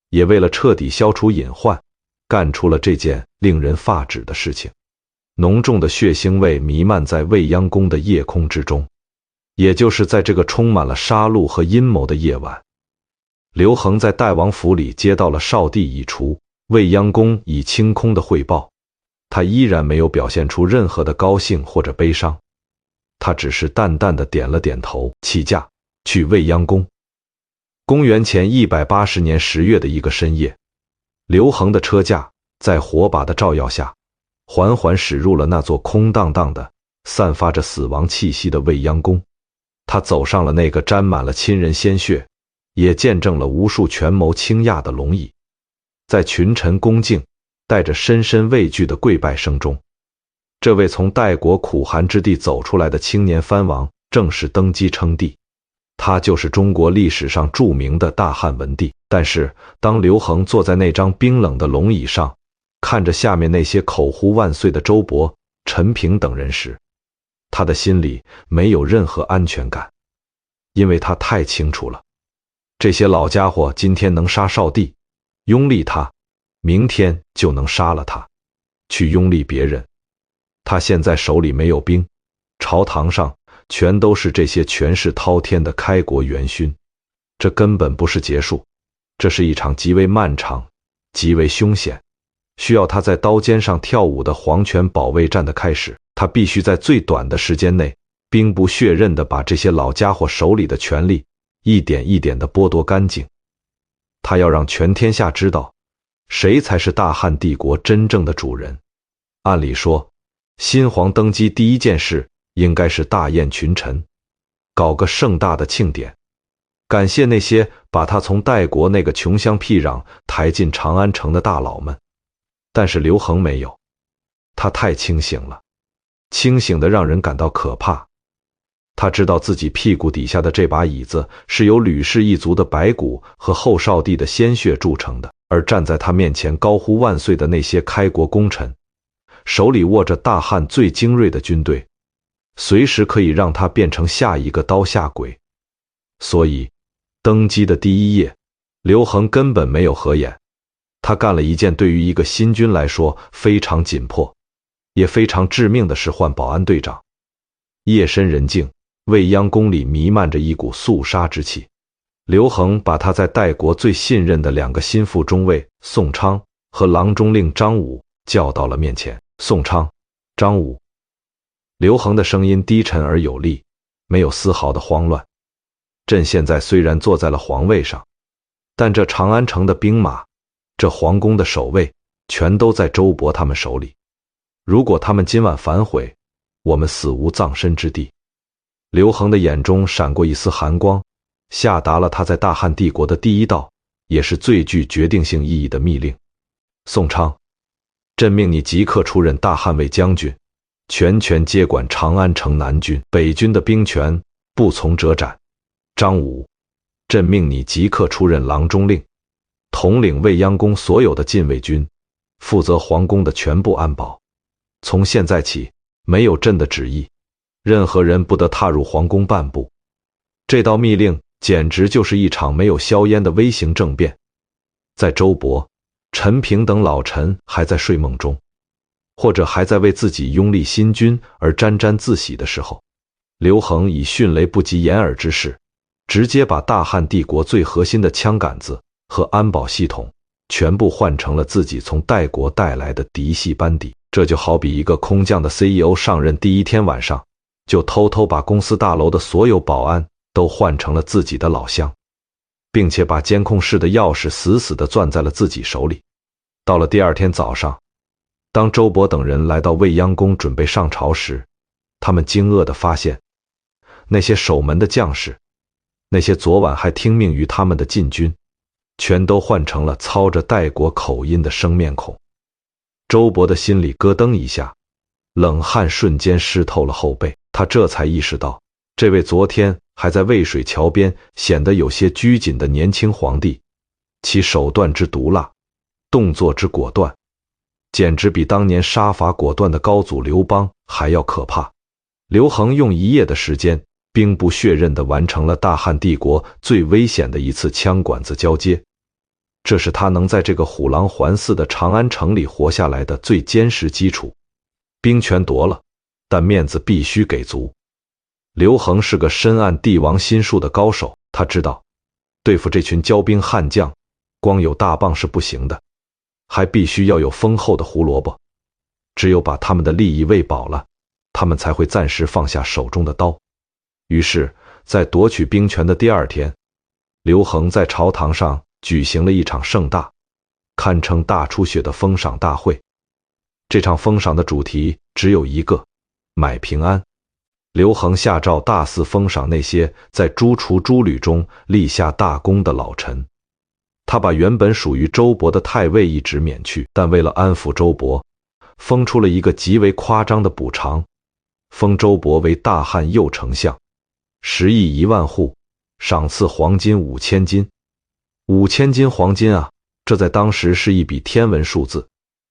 也为了彻底消除隐患，干出了这件令人发指的事情。浓重的血腥味弥漫在未央宫的夜空之中。也就是在这个充满了杀戮和阴谋的夜晚，刘恒在代王府里接到了少帝已除、未央宫已清空的汇报。他依然没有表现出任何的高兴或者悲伤，他只是淡淡的点了点头，起驾去未央宫。公元前180年10月的一个深夜，刘恒的车驾在火把的照耀下，缓缓驶入了那座空荡荡的、散发着死亡气息的未央宫。他走上了那个沾满了亲人鲜血，也见证了无数权谋倾轧的龙椅。在群臣恭敬带着深深畏惧的跪拜声中，这位从代国苦寒之地走出来的青年藩王正式登基称帝。他就是中国历史上著名的大汉文帝。但是，当刘恒坐在那张冰冷的龙椅上，看着下面那些口呼万岁的周勃、陈平等人时，他的心里没有任何安全感，因为他太清楚了，这些老家伙今天能杀少帝，拥立他，明天就能杀了他，去拥立别人。他现在手里没有兵，朝堂上全都是这些权势滔天的开国元勋，这根本不是结束，这是一场极为漫长、极为凶险，需要他在刀尖上跳舞的皇权保卫战的开始。他必须在最短的时间内，兵不血刃地把这些老家伙手里的权力一点一点地剥夺干净。他要让全天下知道，谁才是大汉帝国真正的主人。按理说，新皇登基第一件事应该是大宴群臣，搞个盛大的庆典，感谢那些把他从代国那个穷乡僻壤抬进长安城的大佬们。但是刘恒没有，他太清醒了，清醒得让人感到可怕。他知道自己屁股底下的这把椅子是由吕氏一族的白骨和后少帝的鲜血铸成的，而站在他面前高呼万岁的那些开国功臣，手里握着大汉最精锐的军队，随时可以让他变成下一个刀下鬼。所以，登基的第一夜，刘恒根本没有合眼。他干了一件对于一个新军来说非常紧迫，也非常致命的事，换保安队长。夜深人静，未央宫里弥漫着一股肃杀之气。刘恒把他在代国最信任的2个心腹中尉宋昌和郎中令张武叫到了面前。宋昌、张武。刘恒的声音低沉而有力，没有丝毫的慌乱。朕现在虽然坐在了皇位上，但这长安城的兵马，这皇宫的守卫，全都在周勃他们手里。如果他们今晚反悔，我们死无葬身之地。刘恒的眼中闪过一丝寒光，下达了他在大汉帝国的第一道，也是最具决定性意义的密令。宋昌，朕命你即刻出任大汉卫将军，全权接管长安城南军、北军的兵权，不从者斩。张武，朕命你即刻出任郎中令，统领未央宫所有的禁卫军，负责皇宫的全部安保。从现在起，没有朕的旨意，任何人不得踏入皇宫半步。这道密令简直就是一场没有硝烟的微型政变。在周勃、陈平等老臣还在睡梦中，或者还在为自己拥立新君而沾沾自喜的时候，刘恒以迅雷不及掩耳之势，直接把大汉帝国最核心的枪杆子和安保系统全部换成了自己从代国带来的嫡系班底。这就好比一个空降的 CEO 上任第一天晚上，就偷偷把公司大楼的所有保安都换成了自己的老乡，并且把监控室的钥匙死死地攥在了自己手里。到了第二天早上，当周勃等人来到未央宫准备上朝时，他们惊愕地发现，那些守门的将士，那些昨晚还听命于他们的禁军，全都换成了操着代国口音的生面孔。周勃的心里咯噔一下，冷汗瞬间湿透了后背。他这才意识到，这位昨天还在渭水桥边显得有些拘谨的年轻皇帝，其手段之毒辣，动作之果断，简直比当年杀伐果断的高祖刘邦还要可怕。刘恒用一夜的时间，兵不血刃地完成了大汉帝国最危险的一次枪管子交接。这是他能在这个虎狼环伺的长安城里活下来的最坚实基础。兵权夺了，但面子必须给足。刘恒是个深谙帝王心术的高手，他知道对付这群骄兵悍将，光有大棒是不行的，还必须要有丰厚的胡萝卜。只有把他们的利益喂饱了，他们才会暂时放下手中的刀。于是，在夺取兵权的第二天，刘恒在朝堂上举行了一场盛大，堪称大出血的封赏大会。这场封赏的主题只有一个：买平安。刘恒下诏大肆封赏那些在诸厨诸吕中立下大功的老臣。他把原本属于周勃的太尉一职免去，但为了安抚周勃，封出了一个极为夸张的补偿，封周勃为大汉右丞相，10亿1万户，赏赐黄金5000斤。5000斤黄金啊，这在当时是一笔天文数字，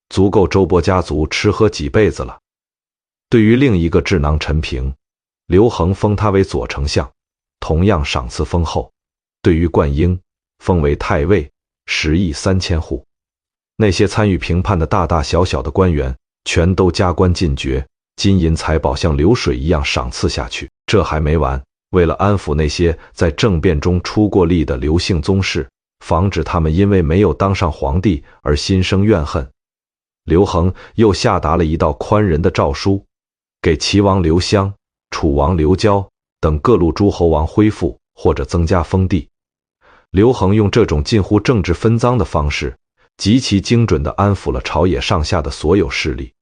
足够周勃家族吃喝几辈子了。对于另一个智囊陈平，刘恒封他为左丞相，同样赏赐丰厚。对于灌婴，封为太尉，10亿3000户。那些参与评判的大大小小的官员，全都加官进爵，金银财宝像流水一样赏赐下去。这还没完，为了安抚那些在政变中出过力的刘姓宗室，防止他们因为没有当上皇帝而心生怨恨，刘恒又下达了一道宽仁的诏书，给齐王刘襄、楚王刘交等各路诸侯王恢复或者增加封地。刘恒用这种近乎政治分赃的方式，极其精准地安抚了朝野上下的所有势力。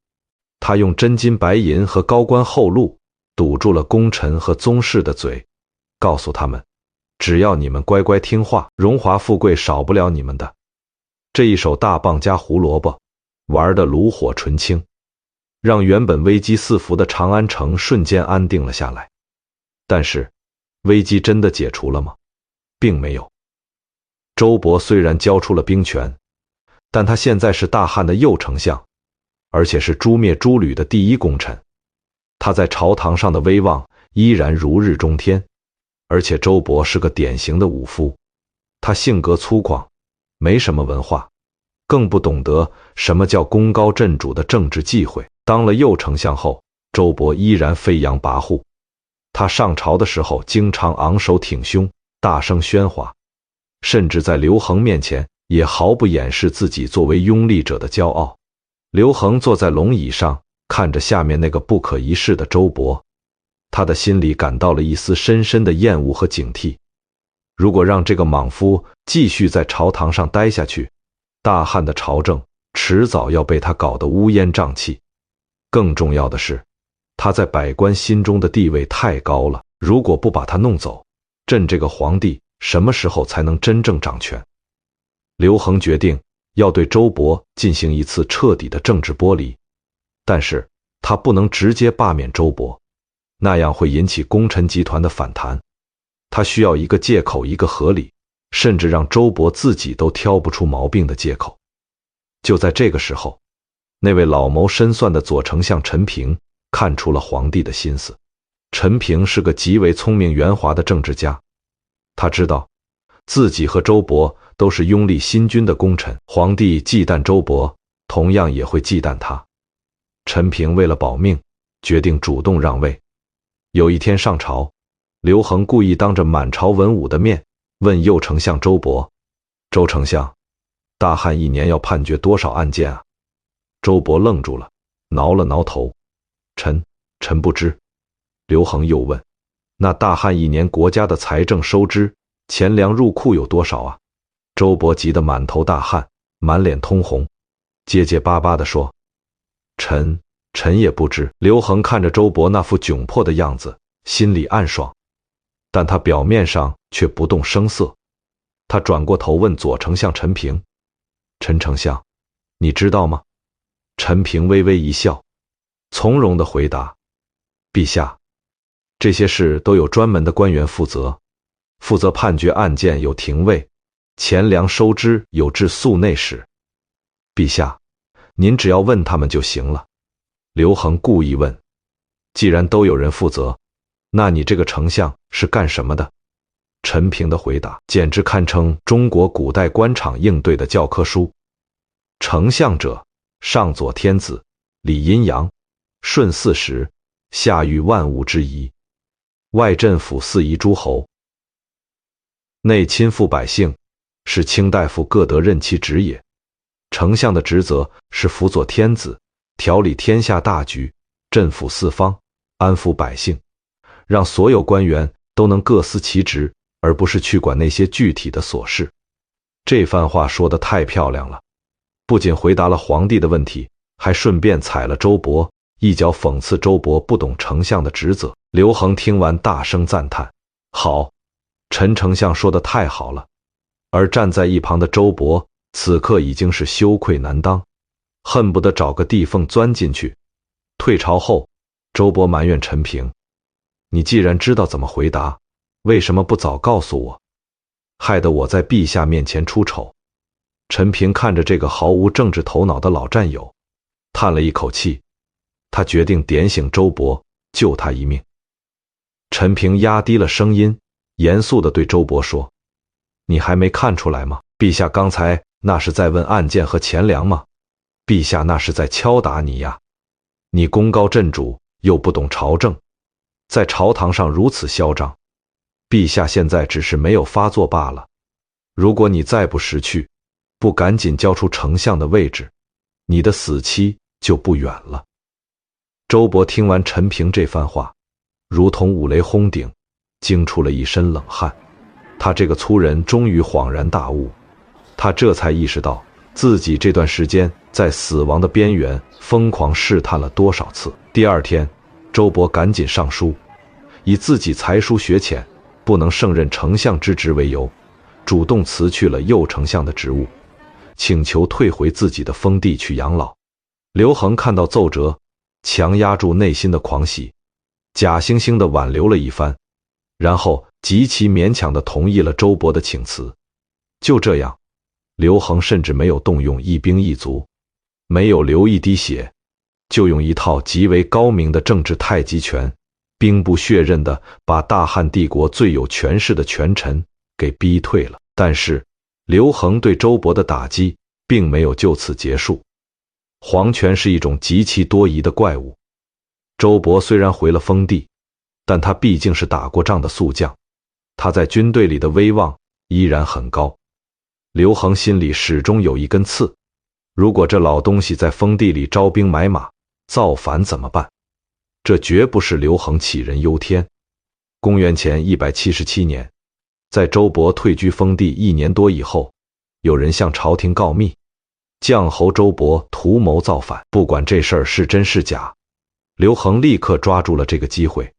他用真金白银和高官厚禄堵住了功臣和宗室的嘴，告诉他们，只要你们乖乖听话，荣华富贵少不了你们的。这一手大棒加胡萝卜，玩得炉火纯青，让原本危机四伏的长安城瞬间安定了下来。但是，危机真的解除了吗？并没有。周勃虽然交出了兵权，但他现在是大汉的右丞相，而且是诛灭诸吕的第一功臣。他在朝堂上的威望依然如日中天，而且周勃是个典型的武夫，他性格粗犷，没什么文化，更不懂得什么叫功高震主的政治忌讳。当了右丞相后，周勃依然飞扬跋扈。他上朝的时候经常昂首挺胸，大声喧哗，甚至在刘恒面前也毫不掩饰自己作为拥立者的骄傲。刘恒坐在龙椅上，看着下面那个不可一世的周勃，他的心里感到了一丝深深的厌恶和警惕。如果让这个莽夫继续在朝堂上待下去，大汉的朝政迟早要被他搞得乌烟瘴气。更重要的是，他在百官心中的地位太高了，如果不把他弄走，朕这个皇帝什么时候才能真正掌权？刘恒决定要对周勃进行一次彻底的政治剥离，但是他不能直接罢免周勃，那样会引起功臣集团的反弹。他需要一个借口，一个合理，甚至让周勃自己都挑不出毛病的借口。就在这个时候，那位老谋深算的左丞相陈平看出了皇帝的心思。陈平是个极为聪明圆滑的政治家，他知道自己和周勃都是拥立新君的功臣，皇帝忌惮周勃，同样也会忌惮他。陈平为了保命，决定主动让位。有一天上朝，刘恒故意当着满朝文武的面问右丞相周勃：“周丞相，大汉一年要判决多少案件啊？”周勃愣住了，挠了挠头：“臣不知。”刘恒又问：“那大汉一年国家的财政收支、钱粮入库有多少啊？”周勃急得满头大汗，满脸通红，结结巴巴地说：“臣也不知。”刘恒看着周勃那副窘迫的样子，心里暗爽，但他表面上却不动声色。他转过头问左丞相陈平：“陈丞相，你知道吗？”陈平微微一笑，从容地回答：“陛下，这些事都有专门的官员负责判决案件有廷尉，钱粮收支有治粟内史。陛下，您只要问他们就行了。”刘恒故意问：“既然都有人负责，那你这个丞相是干什么的？”陈平的回答简直堪称中国古代官场应对的教科书。丞相者，上佐天子，理阴阳，顺四时，下御万物之宜，外镇抚四夷诸侯，内亲附百姓，是卿大夫各得任其职也。丞相的职责是辅佐天子，调理天下大局，镇抚四方，安抚百姓，让所有官员都能各司其职，而不是去管那些具体的琐事。这番话说得太漂亮了，不仅回答了皇帝的问题，还顺便踩了周勃一脚，讽刺周勃不懂丞相的职责。刘恒听完大声赞叹：“好，陈丞相说得太好了。”而站在一旁的周勃此刻已经是羞愧难当，恨不得找个地缝钻进去。退朝后，周勃埋怨陈平：“你既然知道怎么回答，为什么不早告诉我？害得我在陛下面前出丑。陈平看着这个毫无政治头脑的老战友，叹了一口气，他决定点醒周勃，救他一命。陈平压低了声音，严肃地对周勃说：“你还没看出来吗？陛下刚才那是在问案件和钱粮吗？陛下那是在敲打你呀！你功高震主，又不懂朝政，在朝堂上如此嚣张。陛下现在只是没有发作罢了。如果你再不识趣，不赶紧交出丞相的位置，你的死期就不远了。”周勃听完陈平这番话，如同五雷轰顶，惊出了一身冷汗。他这个粗人终于恍然大悟，他这才意识到自己这段时间在死亡的边缘疯狂试探了多少次。第二天，周勃赶紧上书，以自己才疏学浅，不能胜任丞相之职为由，主动辞去了右丞相的职务，请求退回自己的封地去养老。刘恒看到奏折，强压住内心的狂喜，假惺惺地挽留了一番，然后极其勉强地同意了周勃的请辞。就这样，刘恒甚至没有动用一兵一卒，没有流一滴血，就用一套极为高明的政治太极拳，兵不血刃地把大汉帝国最有权势的权臣给逼退了。但是刘恒对周勃的打击并没有就此结束。皇权是一种极其多疑的怪物，周勃虽然回了封地，但他毕竟是打过仗的宿将，他在军队里的威望依然很高。刘恒心里始终有一根刺，如果这老东西在封地里招兵买马，造反怎么办？这绝不是刘恒杞人忧天。公元前177年，在周勃退居封地1年多以后，有人向朝廷告密，将侯周勃图谋造反。不管这事儿是真是假，刘恒立刻抓住了这个机会，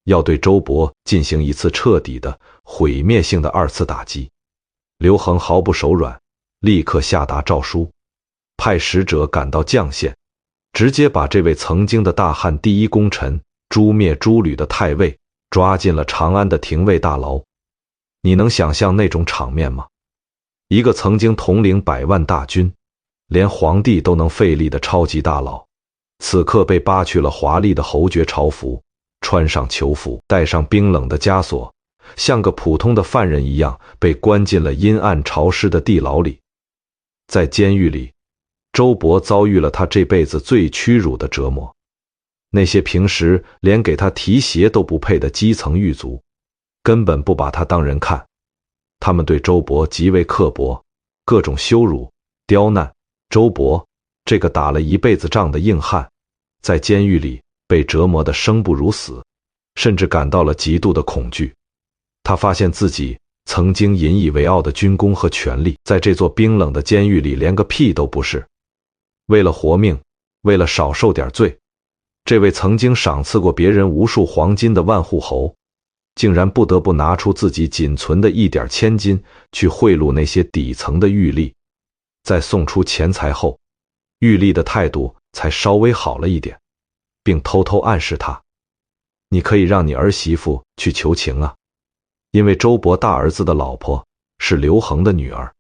要对周勃进行一次彻底的毁灭性的二次打击。刘恒毫不手软，立刻下达诏书，派使者赶到绛县，直接把这位曾经的大汉第一功臣诛灭诸吕的太尉抓进了长安的廷尉大牢。你能想象那种场面吗？一个曾经统领100万大军，连皇帝都能费力的超级大佬，此刻被扒去了华丽的侯爵朝服，穿上囚服，戴上冰冷的枷锁，像个普通的犯人一样被关进了阴暗潮湿的地牢里。在监狱里，周勃遭遇了他这辈子最屈辱的折磨。那些平时连给他提鞋都不配的基层狱卒，根本不把他当人看，他们对周勃极为刻薄，各种羞辱、刁难。周勃这个打了一辈子仗的硬汉，在监狱里被折磨得生不如死，甚至感到了极度的恐惧。他发现自己曾经引以为傲的军功和权力，在这座冰冷的监狱里连个屁都不是。为了活命，为了少受点罪，这位曾经赏赐过别人无数黄金的万户侯，竟然不得不拿出自己仅存的一点千金去贿赂那些底层的狱吏。在送出钱财后，狱吏的态度才稍微好了一点，并偷偷暗示他：你可以让你儿媳妇去求情啊。因为周勃大儿子的老婆是刘恒的女儿。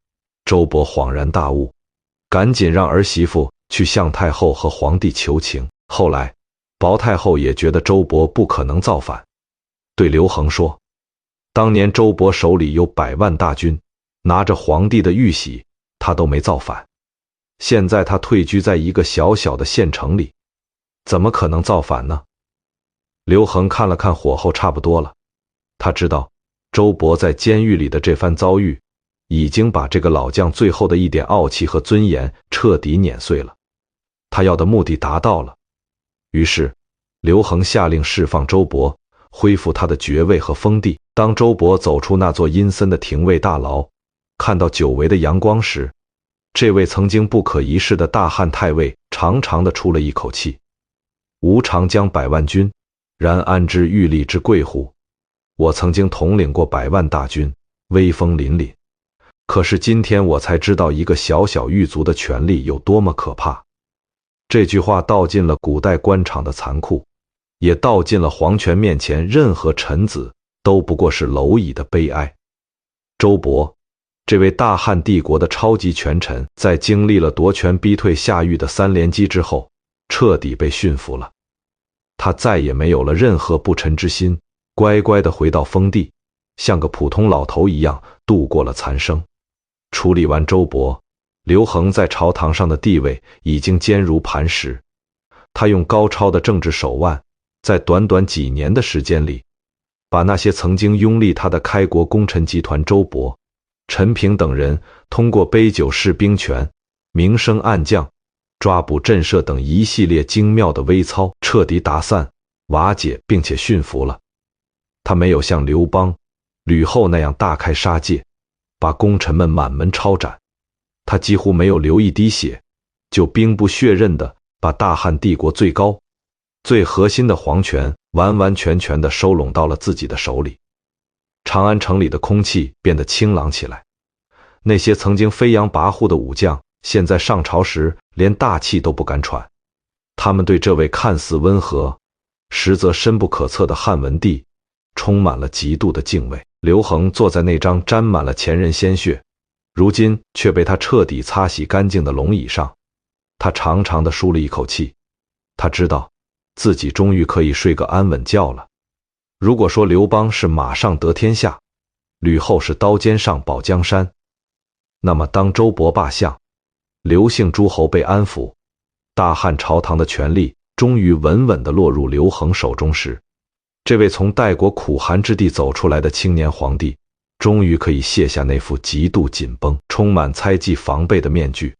周勃恍然大悟，赶紧让儿媳妇去向太后和皇帝求情。后来薄太后也觉得周勃不可能造反，对刘恒说，当年周勃手里有100万大军，拿着皇帝的玉玺，他都没造反。现在他退居在一个小小的县城里，怎么可能造反呢？刘恒看了看火候差不多了，他知道周勃在监狱里的这番遭遇，已经把这个老将最后的一点傲气和尊严彻底碾碎了。他要的目的达到了，于是刘恒下令释放周勃，恢复他的爵位和封地。当周勃走出那座阴森的廷尉大牢，看到久违的阳光时，这位曾经不可一世的大汉太尉长长的出了一口气。吾常将100万军，然安知玉立之贵乎？我曾经统领过100万大军，威风凛凛，可是今天我才知道一个小小狱卒的权力有多么可怕。这句话道尽了古代官场的残酷，也道尽了皇权面前任何臣子都不过是蝼蚁的悲哀。周勃，这位大汉帝国的超级权臣，在经历了夺权逼退下狱的3连击之后，彻底被驯服了。他再也没有了任何不臣之心，乖乖地回到封地，像个普通老头一样度过了残生。处理完周勃，刘恒在朝堂上的地位已经坚如磐石。他用高超的政治手腕，在短短几年的时间里，把那些曾经拥立他的开国功臣集团周勃、陈平等人通过杯酒释兵权、明升暗降、抓捕震慑等一系列精妙的微操彻底打散、瓦解并且驯服了。他没有像刘邦、吕后那样大开杀戒，把功臣们满门抄斩，他几乎没有流一滴血，就兵不血刃地把大汉帝国最高、最核心的皇权完完全全地收拢到了自己的手里。长安城里的空气变得清朗起来，那些曾经飞扬跋扈的武将，现在上朝时连大气都不敢喘。他们对这位看似温和，实则深不可测的汉文帝充满了极度的敬畏。刘恒坐在那张沾满了前人鲜血，如今却被他彻底擦洗干净的龙椅上，他长长地舒了一口气。他知道自己终于可以睡个安稳觉了。如果说刘邦是马上得天下，吕后是刀尖上保江山，那么当周勃罢相，刘姓诸侯被安抚，大汉朝堂的权力终于稳稳地落入刘恒手中时，这位从代国苦寒之地走出来的青年皇帝，终于可以卸下那副极度紧绷、充满猜忌防备的面具。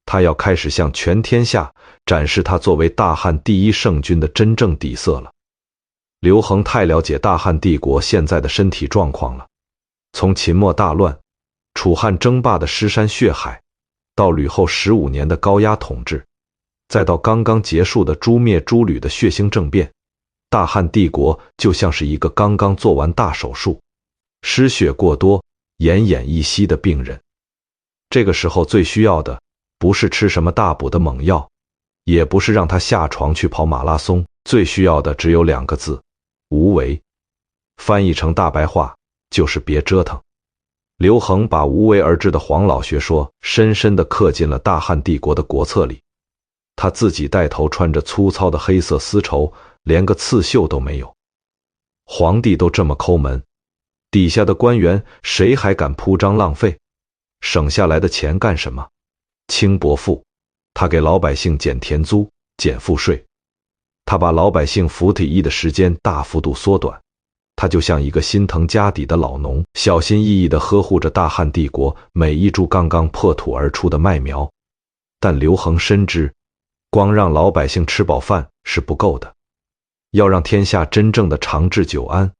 他要开始向全天下展示他作为大汉第一圣君的真正底色了。刘恒太了解大汉帝国现在的身体状况了，从秦末大乱、楚汉争霸的尸山血海，到吕后15年的高压统治，再到刚刚结束的诛灭诸吕的血腥政变，大汉帝国就像是一个刚刚做完大手术、失血过多、奄奄一息的病人。这个时候最需要的不是吃什么大补的猛药，也不是让他下床去跑马拉松，最需要的只有2个字：无为。翻译成大白话就是别折腾。刘恒把无为而治的黄老学说深深地刻进了大汉帝国的国策里。他自己带头穿着粗糙的黑色丝绸，连个刺绣都没有。皇帝都这么抠门，底下的官员谁还敢铺张浪费？省下来的钱干什么？轻薄赋，他给老百姓减田租、减赋税，他把老百姓服体役的时间大幅度缩短。他就像一个心疼家底的老农，小心翼翼地呵护着大汉帝国每一株刚刚破土而出的麦苗。但刘恒深知，光让老百姓吃饱饭是不够的，要让天下真正的长治久安，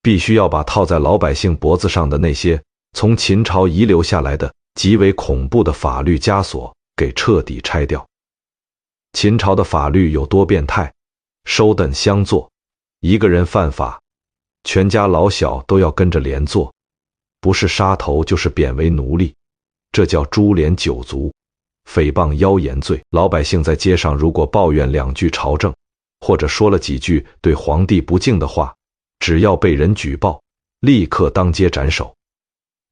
必须要把套在老百姓脖子上的那些从秦朝遗留下来的极为恐怖的法律枷锁给彻底拆掉。秦朝的法律有多变态？收等相坐，一个人犯法，全家老小都要跟着连坐，不是杀头就是贬为奴隶，这叫株连九族。诽谤妖言罪，老百姓在街上如果抱怨2句朝政，或者说了几句对皇帝不敬的话，只要被人举报，立刻当街斩首。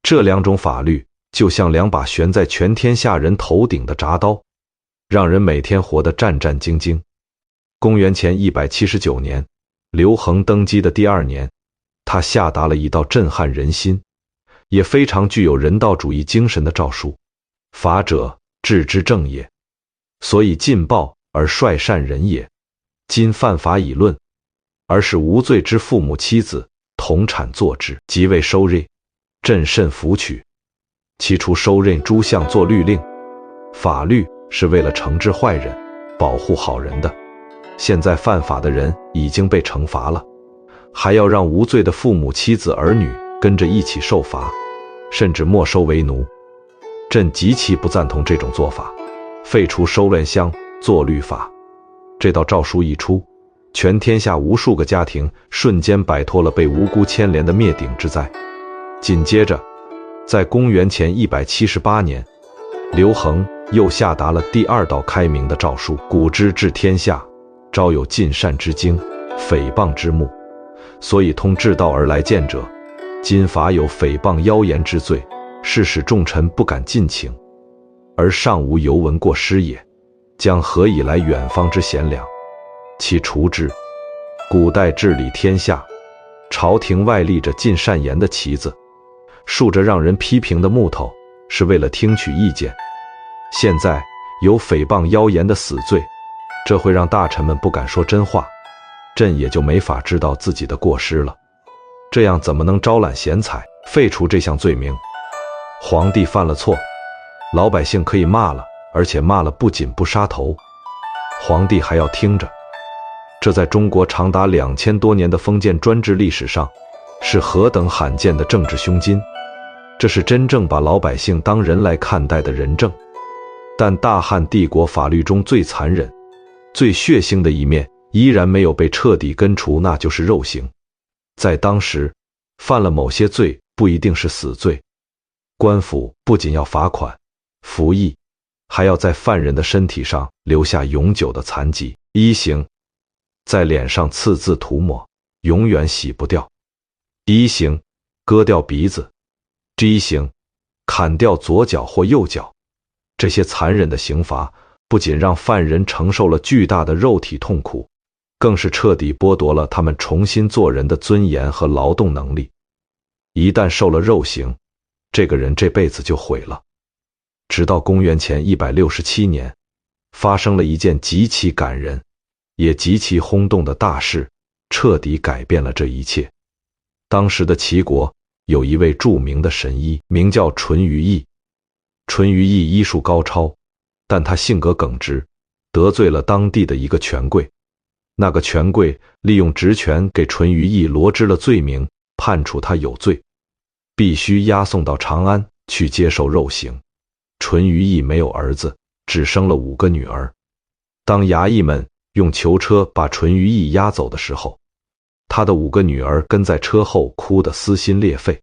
这2种法律就像2把悬在全天下人头顶的铡刀，让人每天活得战战兢兢。公元前179年，刘恒登基的第2年，他下达了一道震撼人心，也非常具有人道主义精神的诏书：法者，治之正也，所以禁暴而率善人也。今犯法以论，而使无罪之父母妻子同产坐之，即为收任。朕甚服取。其除收任诸项作律令，法律是为了惩治坏人、保护好人的。现在犯法的人已经被惩罚了，还要让无罪的父母妻子儿女跟着一起受罚，甚至没收为奴。朕极其不赞同这种做法，废除收敛乡做律法。这道诏书一出，全天下无数个家庭瞬间摆脱了被无辜牵连的灭顶之灾。紧接着，在公元前178年，刘恒又下达了第2道开明的诏书：古之治天下，招有尽善之经，诽谤之目，所以通至道而来见者，今法有诽谤妖言之罪，是使众臣不敢尽情，而尚无犹闻过失也。将何以来远方之贤良？其除之。古代治理天下，朝廷外立着尽善言的旗子，竖着让人批评的木头，是为了听取意见。现在有诽谤妖言的死罪，这会让大臣们不敢说真话，朕也就没法知道自己的过失了。这样怎么能招揽贤才，废除这项罪名？皇帝犯了错，老百姓可以骂了，而且骂了不仅不杀头，皇帝还要听着。这在中国长达2000多年的封建专制历史上，是何等罕见的政治胸襟！这是真正把老百姓当人来看待的仁政。但大汉帝国法律中最残忍、最血腥的一面依然没有被彻底根除，那就是肉刑。在当时，犯了某些罪不一定是死罪，官府不仅要罚款、服役，还要在犯人的身体上留下永久的残疾。一刑，在脸上刺字涂抹，永远洗不掉。一刑，割掉鼻子。一刑，砍掉左脚或右脚。这些残忍的刑罚不仅让犯人承受了巨大的肉体痛苦，更是彻底剥夺了他们重新做人的尊严和劳动能力。一旦受了肉刑，这个人这辈子就毁了。直到公元前167年，发生了一件极其感人也极其轰动的大事，彻底改变了这一切。当时的齐国有一位著名的神医，名叫淳于意。淳于意医术高超，但他性格耿直，得罪了当地的一个权贵。那个权贵利用职权给淳于意罗织了罪名，判处他有罪，必须押送到长安去接受肉刑。淳于意没有儿子，只生了5个女儿。当衙役们用囚车把淳于意押走的时候，他的5个女儿跟在车后，哭得撕心裂肺。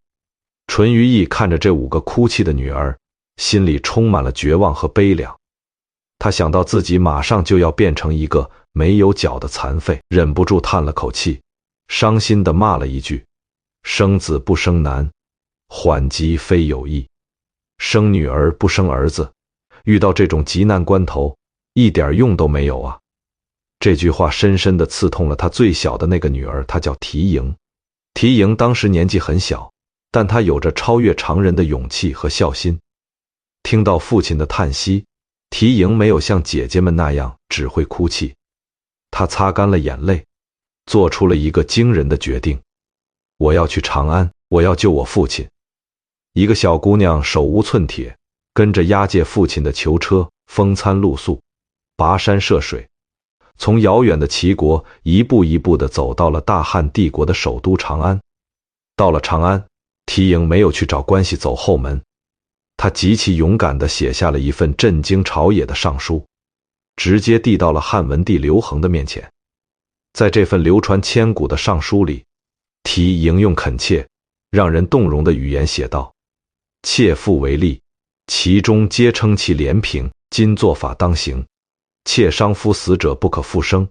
淳于意看着这5个哭泣的女儿，心里充满了绝望和悲凉。他想到自己马上就要变成一个没有脚的残废，忍不住叹了口气，伤心地骂了一句：生子不生男，缓急非有意。生女儿不生儿子，遇到这种急难关头，一点用都没有啊！这句话深深地刺痛了他最小的那个女儿，她叫缇萦。缇萦当时年纪很小，但她有着超越常人的勇气和孝心。听到父亲的叹息，缇萦没有像姐姐们那样只会哭泣，她擦干了眼泪，做出了一个惊人的决定：我要去长安，我要救我父亲。一个小姑娘手无寸铁，跟着押解父亲的囚车，风餐露宿，跋山涉水，从遥远的齐国一步一步地走到了大汉帝国的首都长安。到了长安，缇萦没有去找关系走后门，她极其勇敢地写下了一份震惊朝野的上书，直接递到了汉文帝刘恒的面前。在这份流传千古的上书里，缇萦用恳切、让人动容的语言写道：切腹为吏，其中皆称其廉平，今做法当行。切伤夫死者不可复生，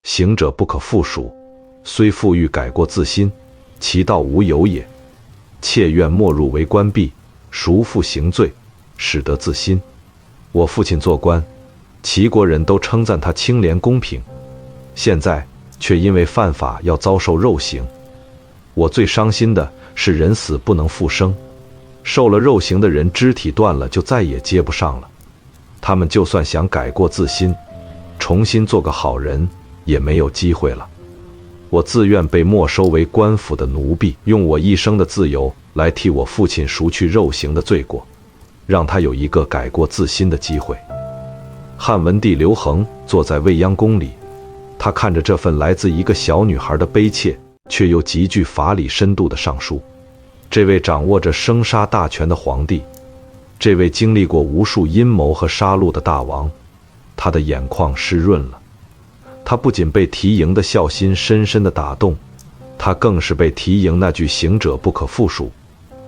行者不可复属，虽复欲改过自新，其道无有也。切愿没入为官吏，赎复行罪，使得自新。我父亲做官，齐国人都称赞他清廉公平，现在却因为犯法要遭受肉刑。我最伤心的是人死不能复生，受了肉刑的人肢体断了就再也接不上了，他们就算想改过自新，重新做个好人，也没有机会了。我自愿被没收为官府的奴婢，用我一生的自由来替我父亲赎去肉刑的罪过，让他有一个改过自新的机会。汉文帝刘恒坐在未央宫里，他看着这份来自一个小女孩的悲切却又极具法理深度的上书。这位掌握着生杀大权的皇帝，这位经历过无数阴谋和杀戮的大王，他的眼眶湿润了。他不仅被缇萦的孝心深深地打动，他更是被缇萦那句行者不可复属，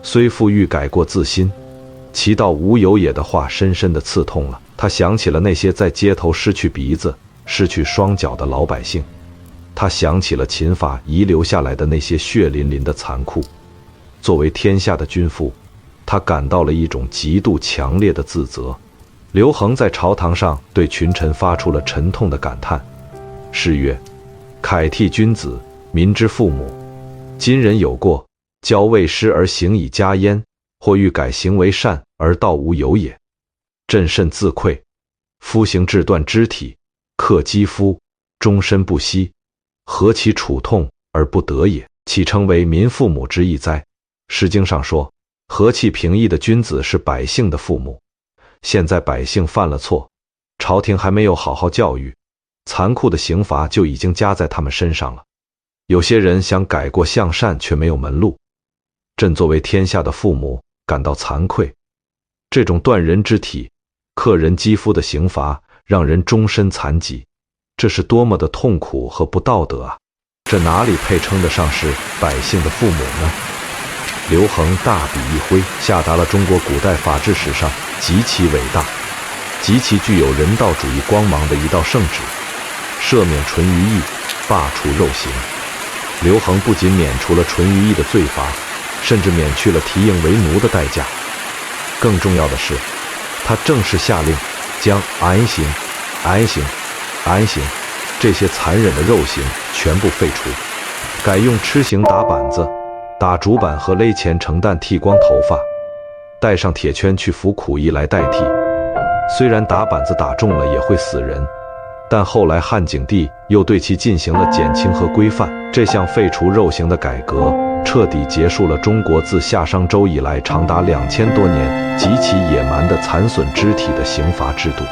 虽复欲改过自新，其道无有也的话深深地刺痛了。他想起了那些在街头失去鼻子、失去双脚的老百姓，他想起了秦法遗留下来的那些血淋淋的残酷。作为天下的君父，他感到了一种极度强烈的自责。刘恒在朝堂上对群臣发出了沉痛的感叹，诗曰：凯替君子，民之父母。今人有过，教未失而行以加焉，或欲改行为善而道无有也。朕甚自愧。夫行志断肢体，克肌肤，终身不息，何其处痛而不得也？岂称为民父母之意哉？诗经上说，和气平易的君子是百姓的父母。现在百姓犯了错，朝廷还没有好好教育，残酷的刑罚就已经加在他们身上了。有些人想改过向善，却没有门路。朕作为天下的父母，感到惭愧。这种断人肢体、克人肌肤的刑罚，让人终身残疾，这是多么的痛苦和不道德啊！这哪里配称得上是百姓的父母呢？刘恒大笔一挥，下达了中国古代法治史上极其伟大、极其具有人道主义光芒的一道圣旨：赦免纯于义，罢除肉刑。刘恒不仅免除了纯于义的罪罚，甚至免去了提应为奴的代价。更重要的是，他正式下令将安刑这些残忍的肉刑全部废除，改用笞刑打板子、打竹板和勒钱成担剃光头发，戴上铁圈去服苦役来代替。虽然打板子打中了也会死人，但后来汉景帝又对其进行了减轻和规范。这项废除肉刑的改革，彻底结束了中国自夏商周以来长达2000多年极其野蛮的残损肢体的刑罚制度。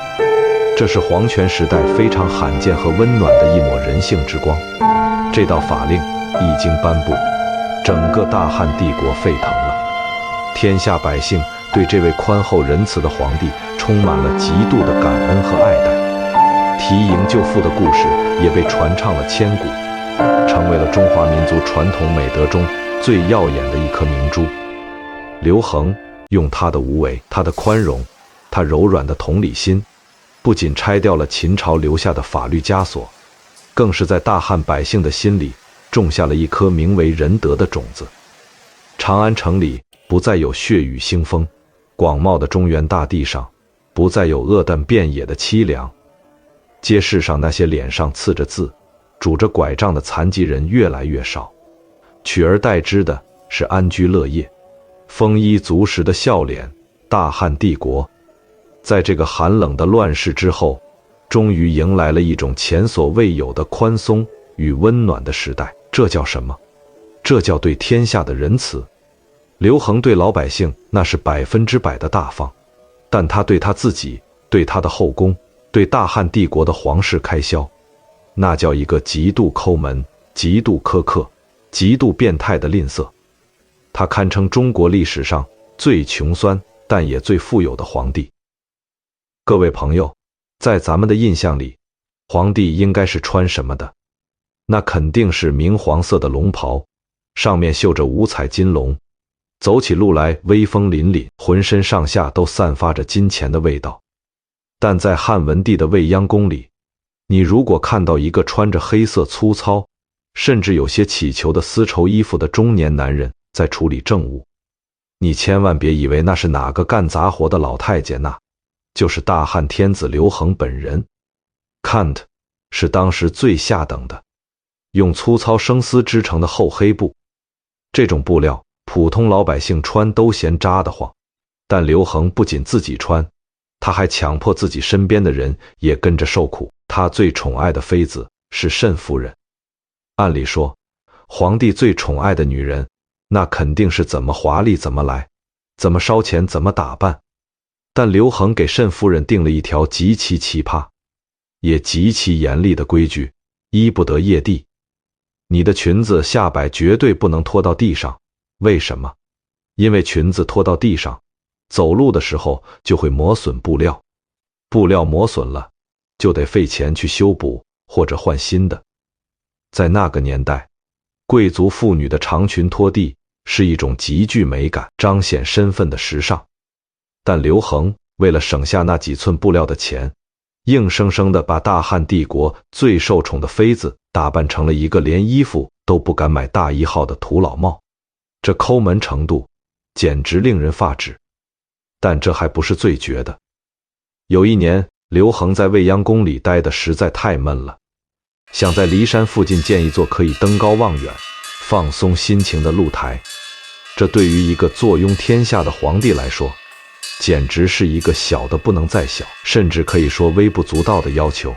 这是皇权时代非常罕见和温暖的一抹人性之光。这道法令一经颁布，整个大汉帝国沸腾了。天下百姓对这位宽厚仁慈的皇帝充满了极度的感恩和爱戴。提营救父的故事也被传唱了千古，成为了中华民族传统美德中最耀眼的一颗明珠。刘恒用他的无为、他的宽容、他柔软的同理心，不仅拆掉了秦朝留下的法律枷锁，更是在大汉百姓的心里种下了一颗名为仁德的种子。长安城里不再有血雨腥风，广袤的中原大地上不再有恶诞遍野的凄凉，街市上那些脸上刺着字、拄着拐杖的残疾人越来越少，取而代之的是安居乐业、丰衣足食的笑脸。大汉帝国在这个寒冷的乱世之后，终于迎来了一种前所未有的宽松与温暖的时代。这叫什么？这叫对天下的仁慈。刘恒对老百姓那是100%的大方，但他对他自己、对他的后宫、对大汉帝国的皇室开销，那叫一个极度抠门、极度苛刻、极度变态的吝啬。他堪称中国历史上最穷酸但也最富有的皇帝。各位朋友，在咱们的印象里，皇帝应该是穿什么的？那肯定是明黄色的龙袍，上面绣着五彩金龙，走起路来威风凛凛，浑身上下都散发着金钱的味道。但在汉文帝的未央宫里，你如果看到一个穿着黑色粗糙，甚至有些乞求的丝绸衣服的中年男人在处理政务，你千万别以为那是哪个干杂活的老太监，那就是大汉天子刘恒本人。Kant 是当时最下等的，用粗糙生丝织成的厚黑布，这种布料普通老百姓穿都嫌扎得慌，但刘恒不仅自己穿，他还强迫自己身边的人也跟着受苦。他最宠爱的妃子是慎夫人。按理说，皇帝最宠爱的女人，那肯定是怎么华丽怎么来，怎么烧钱怎么打扮。但刘恒给慎夫人定了一条极其奇葩也极其严厉的规矩：衣不得曳地。你的裙子下摆绝对不能拖到地上。为什么？因为裙子拖到地上，走路的时候就会磨损布料，布料磨损了，就得费钱去修补或者换新的。在那个年代，贵族妇女的长裙拖地是一种极具美感、彰显身份的时尚。但刘恒为了省下那几寸布料的钱，硬生生地把大汉帝国最受宠的妃子打扮成了一个连衣服都不敢买大1号的土老帽，这抠门程度简直令人发指。但这还不是最绝的。有一年，刘恒在未央宫里待得实在太闷了，想在骊山附近建一座可以登高望远、放松心情的露台。这对于一个坐拥天下的皇帝来说，简直是一个小的不能再小，甚至可以说微不足道的要求。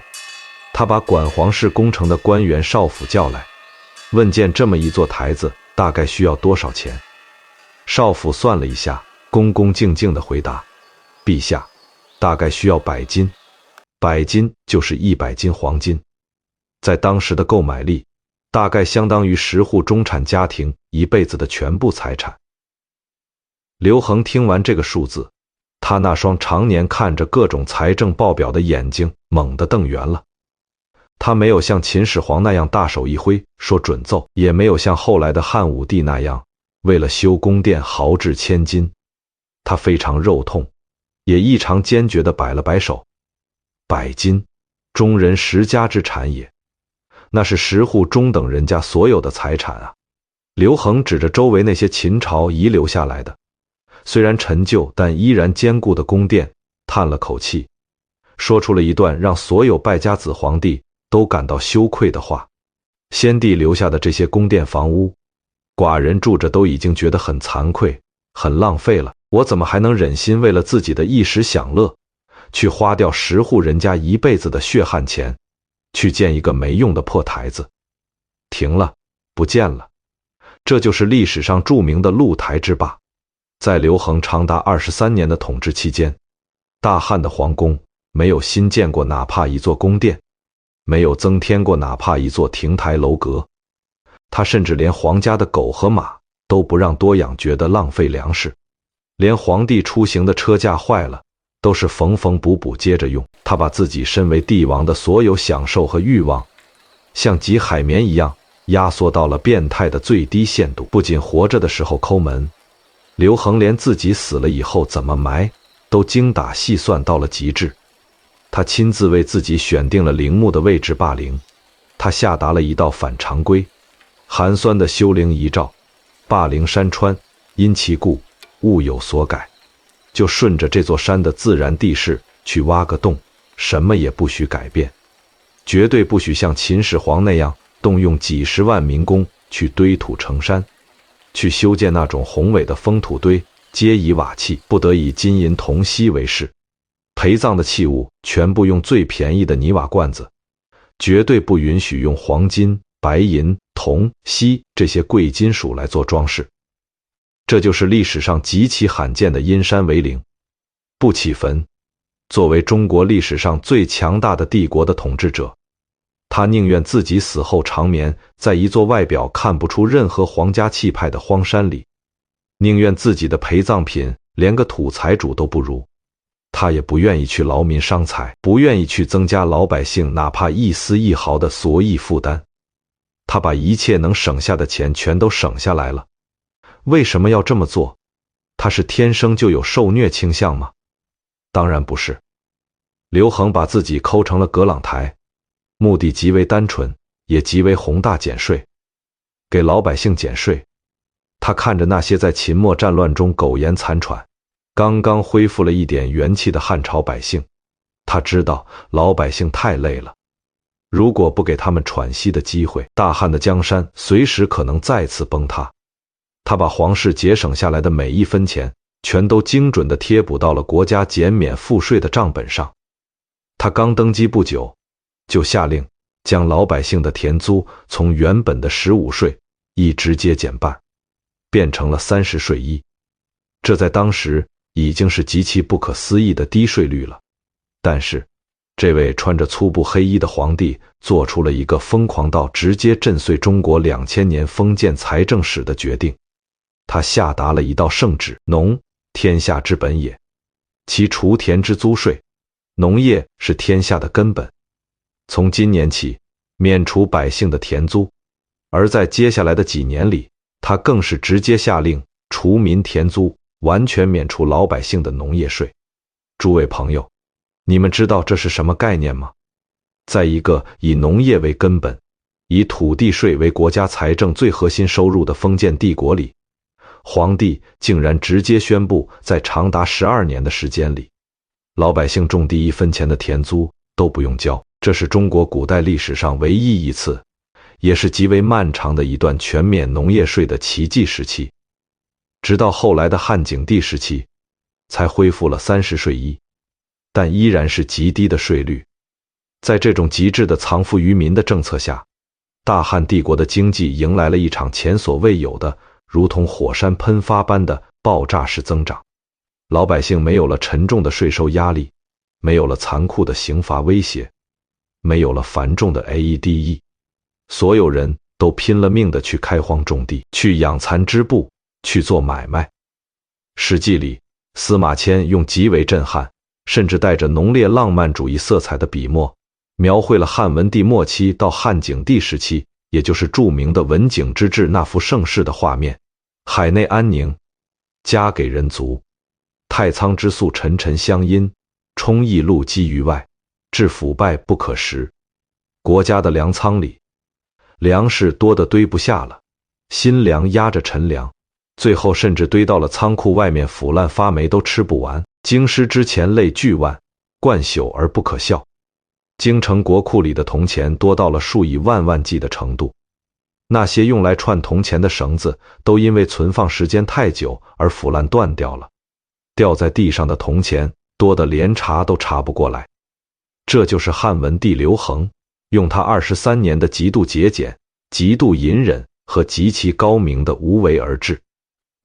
他把管皇室工程的官员少府叫来，问建这么一座台子大概需要多少钱。少府算了一下，恭恭敬敬地回答：陛下，大概需要100斤，100斤就是100斤黄金，在当时的购买力，大概相当于10户中产家庭一辈子的全部财产。刘恒听完这个数字，他那双常年看着各种财政报表的眼睛猛地瞪圆了。他没有像秦始皇那样大手一挥说准奏，也没有像后来的汉武帝那样为了修宫殿豪掷千金。他非常肉痛，也异常坚决地摆了摆手：100斤，中人10家之产也，那是10户中等人家所有的财产啊！刘恒指着周围那些秦朝遗留下来的虽然陈旧但依然坚固的宫殿，叹了口气，说出了一段让所有败家子皇帝都感到羞愧的话：先帝留下的这些宫殿房屋，寡人住着都已经觉得很惭愧、很浪费了，我怎么还能忍心为了自己的一时享乐，去花掉10户人家一辈子的血汗钱，去建一个没用的破台子？停了，不建了。这就是历史上著名的露台之霸。在刘恒长达23年的统治期间，大汉的皇宫没有新建过哪怕一座宫殿，没有增添过哪怕一座亭台楼阁。他甚至连皇家的狗和马都不让多养，觉得浪费粮食。连皇帝出行的车架坏了，都是缝缝补补接着用。他把自己身为帝王的所有享受和欲望，像挤海绵一样压缩到了变态的最低限度。不仅活着的时候抠门，刘恒连自己死了以后怎么埋都精打细算到了极致。他亲自为自己选定了陵墓的位置霸陵，他下达了一道反常规、寒酸的修陵遗诏：霸陵山川因其故物有所改，就顺着这座山的自然地势去挖个洞，什么也不许改变，绝对不许像秦始皇那样动用几十万民工去堆土成山，去修建那种宏伟的封土堆，皆以瓦器，不得以金银铜锡为饰。陪葬的器物全部用最便宜的泥瓦罐子，绝对不允许用黄金、白银、铜、锡这些贵金属来做装饰。这就是历史上极其罕见的因山为陵，不起坟。作为中国历史上最强大的帝国的统治者，他宁愿自己死后长眠在一座外表看不出任何皇家气派的荒山里，宁愿自己的陪葬品连个土财主都不如，他也不愿意去劳民伤财，不愿意去增加老百姓哪怕一丝一毫的所役负担。他把一切能省下的钱全都省下来了。为什么要这么做？他是天生就有受虐倾向吗？当然不是。刘恒把自己抠成了葛朗台，目的极为单纯，也极为宏大，减税，给老百姓减税。他看着那些在秦末战乱中苟延残喘，刚刚恢复了一点元气的汉朝百姓，他知道老百姓太累了，如果不给他们喘息的机会，大汉的江山随时可能再次崩塌。他把皇室节省下来的每一分钱全都精准地贴补到了国家减免赋税的账本上。他刚登基不久，就下令将老百姓的田租从原本的15税直接减半，变成了30税1。这在当时已经是极其不可思议的低税率了。但是这位穿着粗布黑衣的皇帝做出了一个疯狂到直接震碎中国2000年封建财政史的决定。他下达了一道圣旨：农，天下之本也，其除田之租税，农业是天下的根本。从今年起，免除百姓的田租。而在接下来的几年里，他更是直接下令除民田租，完全免除老百姓的农业税。诸位朋友，你们知道这是什么概念吗？在一个以农业为根本，以土地税为国家财政最核心收入的封建帝国里，皇帝竟然直接宣布，在长达12年的时间里，老百姓种地1分钱的田租都不用交。这是中国古代历史上唯一一次，也是极为漫长的一段全免农业税的奇迹时期。直到后来的汉景帝时期，才恢复了30税1，但依然是极低的税率。在这种极致的藏富于民的政策下，大汉帝国的经济迎来了一场前所未有的、如同火山喷发般的爆炸式增长。老百姓没有了沉重的税收压力，没有了残酷的刑罚威胁，没有了繁重的 AEDE， 所有人都拼了命的去开荒种地，去养蚕织布，去做买卖。史记里，司马迁用极为震撼，甚至带着浓烈浪漫主义色彩的笔墨，描绘了汉文帝末期到汉景帝时期，也就是著名的文景之治那幅盛世的画面。海内安宁，家给人足，太仓之粟沉沉相因，充溢露积于外，至腐败不可食。国家的粮仓里，粮食多得堆不下了，新粮压着陈粮，最后甚至堆到了仓库外面，腐烂发霉都吃不完。京师之钱累巨万，贯朽而不可笑。京城国库里的铜钱多到了数以万万计的程度，那些用来串铜钱的绳子都因为存放时间太久而腐烂断掉了，掉在地上的铜钱多得连查都查不过来。这就是汉文帝刘恒用他23年的极度节俭、极度隐忍和极其高明的无为而治，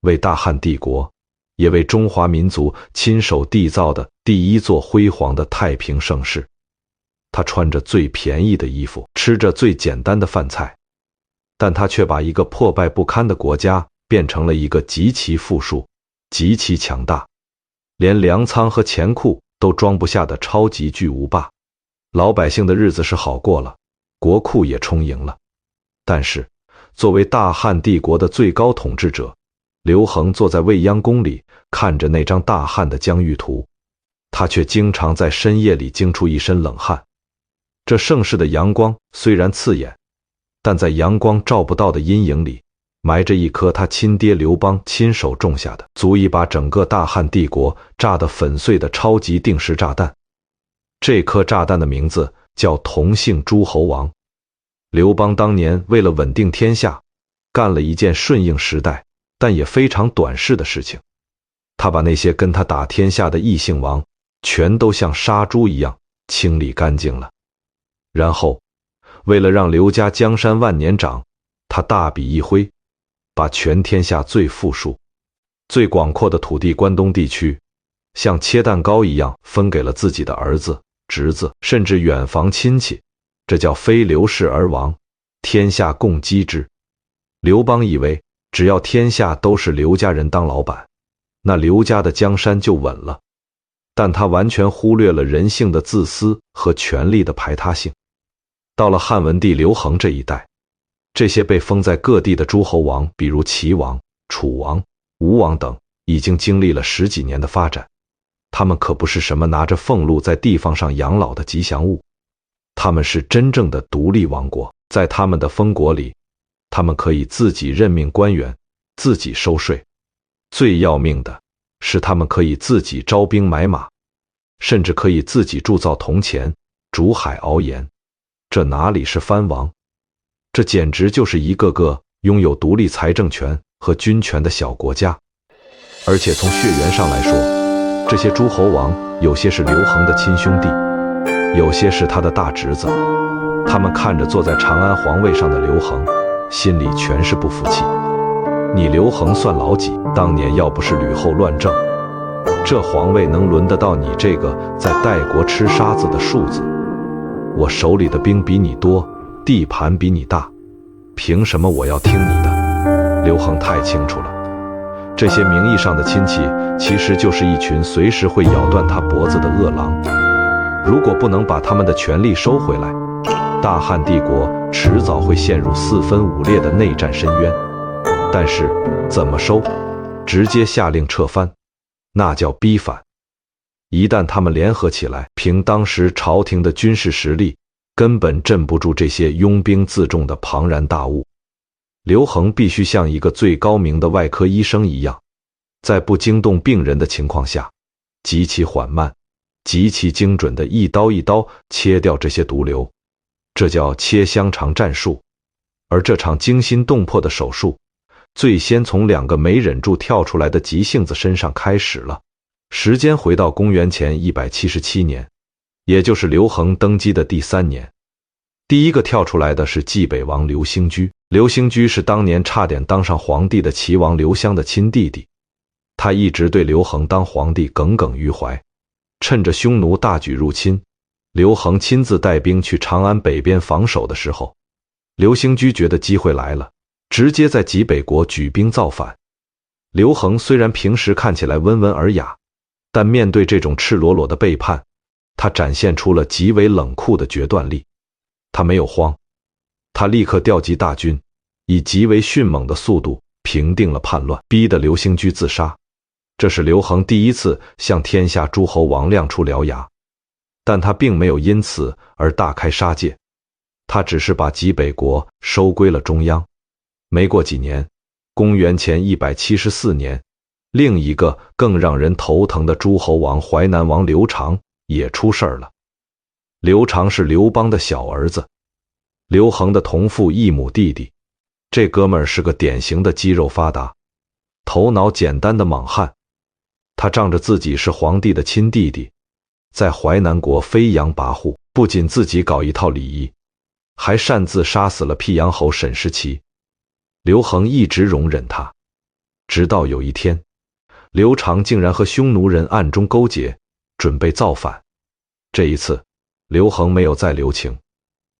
为大汉帝国，也为中华民族亲手缔造的第一座辉煌的太平盛世。他穿着最便宜的衣服，吃着最简单的饭菜，但他却把一个破败不堪的国家变成了一个极其富庶、极其强大，连粮仓和钱库都装不下的超级巨无霸。老百姓的日子是好过了，国库也充盈了。但是，作为大汉帝国的最高统治者，刘恒坐在未央宫里，看着那张大汉的疆域图，他却经常在深夜里惊出一身冷汗。这盛世的阳光虽然刺眼，但在阳光照不到的阴影里，埋着一颗他亲爹刘邦亲手种下的，足以把整个大汉帝国炸得粉碎的超级定时炸弹。这颗炸弹的名字叫同姓诸侯王。刘邦当年为了稳定天下，干了一件顺应时代但也非常短视的事情。他把那些跟他打天下的异姓王全都像杀猪一样清理干净了。然后为了让刘家江山万年长，他大笔一挥，把全天下最富庶、最广阔的土地关东地区，像切蛋糕一样分给了自己的儿子、侄子，甚至远房亲戚。这叫非刘氏而亡，天下共击之。刘邦以为只要天下都是刘家人当老板，那刘家的江山就稳了。但他完全忽略了人性的自私和权力的排他性。到了汉文帝刘恒这一代，这些被封在各地的诸侯王，比如齐王、楚王、吴王等，已经经历了10几年的发展。他们可不是什么拿着俸禄在地方上养老的吉祥物，他们是真正的独立王国。在他们的封国里，他们可以自己任命官员，自己收税。最要命的是，他们可以自己招兵买马，甚至可以自己铸造铜钱、煮海熬盐。这哪里是藩王？这简直就是一个个拥有独立财政权和军权的小国家。而且从血缘上来说，这些诸侯王有些是刘恒的亲兄弟，有些是他的大侄子。他们看着坐在长安皇位上的刘恒，心里全是不服气。你刘恒算老几？当年要不是吕后乱政，这皇位能轮得到你这个在代国吃沙子的庶子？我手里的兵比你多，地盘比你大，凭什么我要听你的？刘恒太清楚了，这些名义上的亲戚其实就是一群随时会咬断他脖子的恶狼。如果不能把他们的权力收回来，大汉帝国迟早会陷入4分5裂的内战深渊。但是怎么收？直接下令撤藩，那叫逼反。一旦他们联合起来，凭当时朝廷的军事实力，根本镇不住这些拥兵自重的庞然大物。刘恒必须像一个最高明的外科医生一样，在不惊动病人的情况下，极其缓慢、极其精准地一刀一刀切掉这些毒瘤，这叫切香肠战术。而这场惊心动魄的手术，最先从2个没忍住跳出来的急性子身上开始了。时间回到公元前177年，也就是刘恒登基的第3年。第一个跳出来的是冀北王刘兴居。刘兴居是当年差点当上皇帝的齐王刘襄的亲弟弟，他一直对刘恒当皇帝耿耿于怀。趁着匈奴大举入侵，刘恒亲自带兵去长安北边防守的时候，刘兴居觉得机会来了，直接在济北国举兵造反。刘恒虽然平时看起来温文尔雅，但面对这种赤裸裸的背叛，他展现出了极为冷酷的决断力。他没有慌，他立刻调集大军，以极为迅猛的速度平定了叛乱，逼得刘兴居自杀。这是刘恒第一次向天下诸侯王亮出獠牙，但他并没有因此而大开杀戒，他只是把济北国收归了中央。没过几年，公元前174年，另一个更让人头疼的诸侯王淮南王刘长也出事了。刘长是刘邦的小儿子，刘恒的同父异母弟弟。这哥们儿是个典型的肌肉发达、头脑简单的莽汉。他仗着自己是皇帝的亲弟弟，在淮南国飞扬跋扈，不仅自己搞一套礼仪，还擅自杀死了辟阳侯沈石奇。刘恒一直容忍他，直到有一天，刘长竟然和匈奴人暗中勾结，准备造反。这一次，刘恒没有再留情，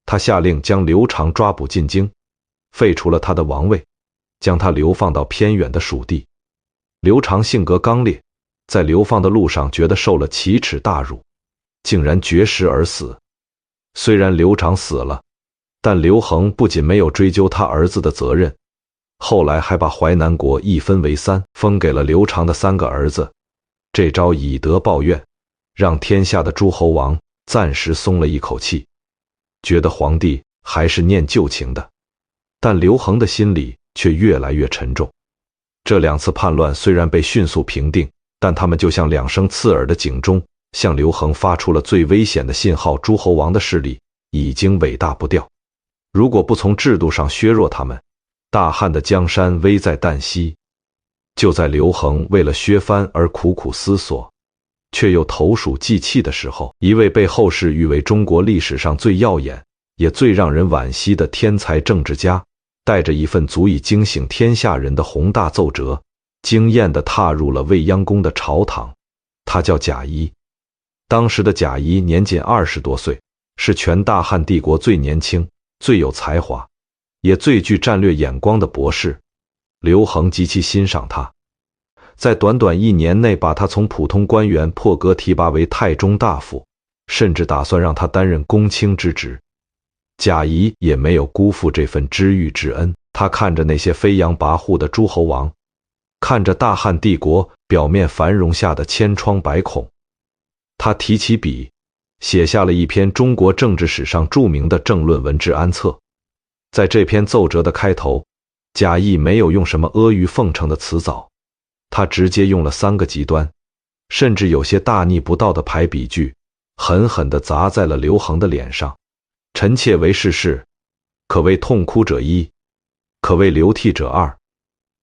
他下令将刘长抓捕进京，废除了他的王位，将他流放到偏远的蜀地。刘长性格刚烈，在流放的路上觉得受了奇耻大辱，竟然绝食而死。虽然刘长死了，但刘恒不仅没有追究他儿子的责任，后来还把淮南国一分为3，分给了刘长的3个儿子。这招以德报怨，让天下的诸侯王暂时松了一口气，觉得皇帝还是念旧情的。但刘恒的心里却越来越沉重。这2次叛乱虽然被迅速平定，但他们就像2声刺耳的警钟，向刘恒发出了最危险的信号：诸侯王的势力已经伟大不掉，如果不从制度上削弱他们，大汉的江山危在旦夕。就在刘恒为了削藩而苦苦思索，却又投鼠忌器的时候，一位被后世誉为中国历史上最耀眼也最让人惋惜的天才政治家，带着一份足以惊醒天下人的宏大奏折，惊艳地踏入了未央宫的朝堂。他叫贾谊。当时的贾谊年仅20多岁，是全大汉帝国最年轻、最有才华，也最具战略眼光的博士。刘恒极其欣赏他，在短短1年内把他从普通官员破格提拔为太中大夫，甚至打算让他担任公卿之职。贾谊也没有辜负这份知遇之恩，他看着那些飞扬跋扈的诸侯王，看着大汉帝国表面繁荣下的千疮百孔，他提起笔，写下了一篇中国政治史上著名的政论文《治安策》。在这篇奏折的开头，贾谊没有用什么阿谀奉承的辞藻，他直接用了3个极端，甚至有些大逆不道的排比句，狠狠地砸在了刘恒的脸上。臣妾为世事，可谓痛哭者1，可谓流涕者2，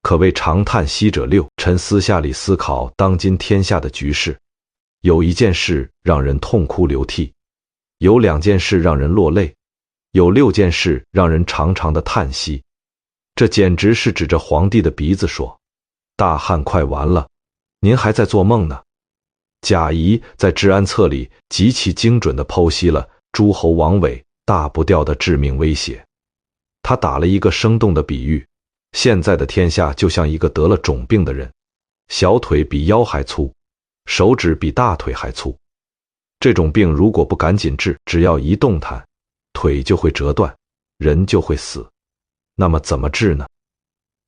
可谓长叹息者6。臣私下里思考当今天下的局势，有1件事让人痛哭流涕，有2件事让人落泪，有6件事让人长长的叹息。这简直是指着皇帝的鼻子说：大汉快完了，您还在做梦呢。贾谊在《治安策》里极其精准地剖析了诸侯王伟大不掉的致命威胁。他打了一个生动的比喻：现在的天下就像一个得了肿病的人，小腿比腰还粗，手指比大腿还粗。这种病如果不赶紧治，只要一动弹，腿就会折断，人就会死。那么怎么治呢？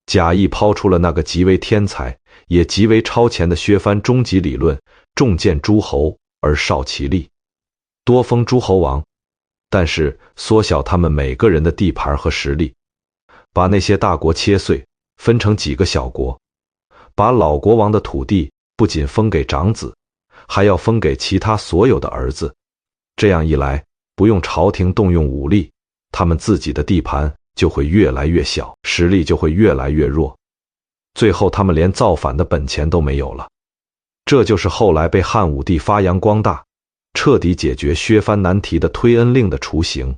贾谊抛出了那个极为天才也极为超前的削藩终极理论：重建诸侯而少其力，多封诸侯王，但是缩小他们每个人的地盘和实力，把那些大国切碎，分成几个小国，把老国王的土地不仅封给长子，还要封给其他所有的儿子。这样一来，不用朝廷动用武力，他们自己的地盘就会越来越小，实力就会越来越弱，最后他们连造反的本钱都没有了。这就是后来被汉武帝发扬光大，彻底解决削藩难题的推恩令的雏形。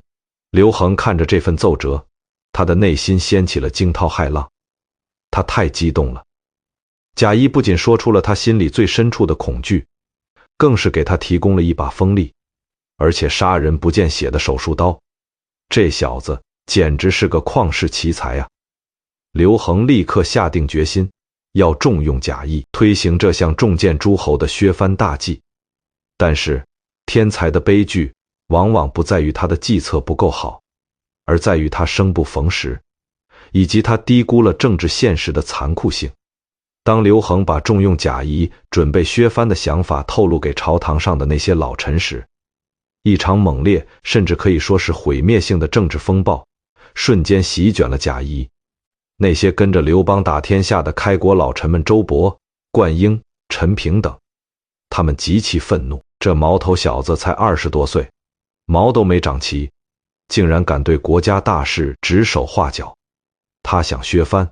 刘恒看着这份奏折，他的内心掀起了惊涛骇浪，他太激动了。贾谊不仅说出了他心里最深处的恐惧，更是给他提供了一把锋利而且杀人不见血的手术刀。这小子简直是个旷世奇才啊！刘恒立刻下定决心，要重用贾谊，推行这项重建诸侯的削藩大计。但是，天才的悲剧往往不在于他的计策不够好，而在于他生不逢时，以及他低估了政治现实的残酷性。当刘恒把重用贾谊、准备削藩的想法透露给朝堂上的那些老臣时，一场猛烈甚至可以说是毁灭性的政治风暴瞬间席卷了贾谊。那些跟着刘邦打天下的开国老臣们周勃、灌婴、陈平等，他们极其愤怒，这毛头小子才20多岁，毛都没长齐，竟然敢对国家大事指手画脚。他想削藩，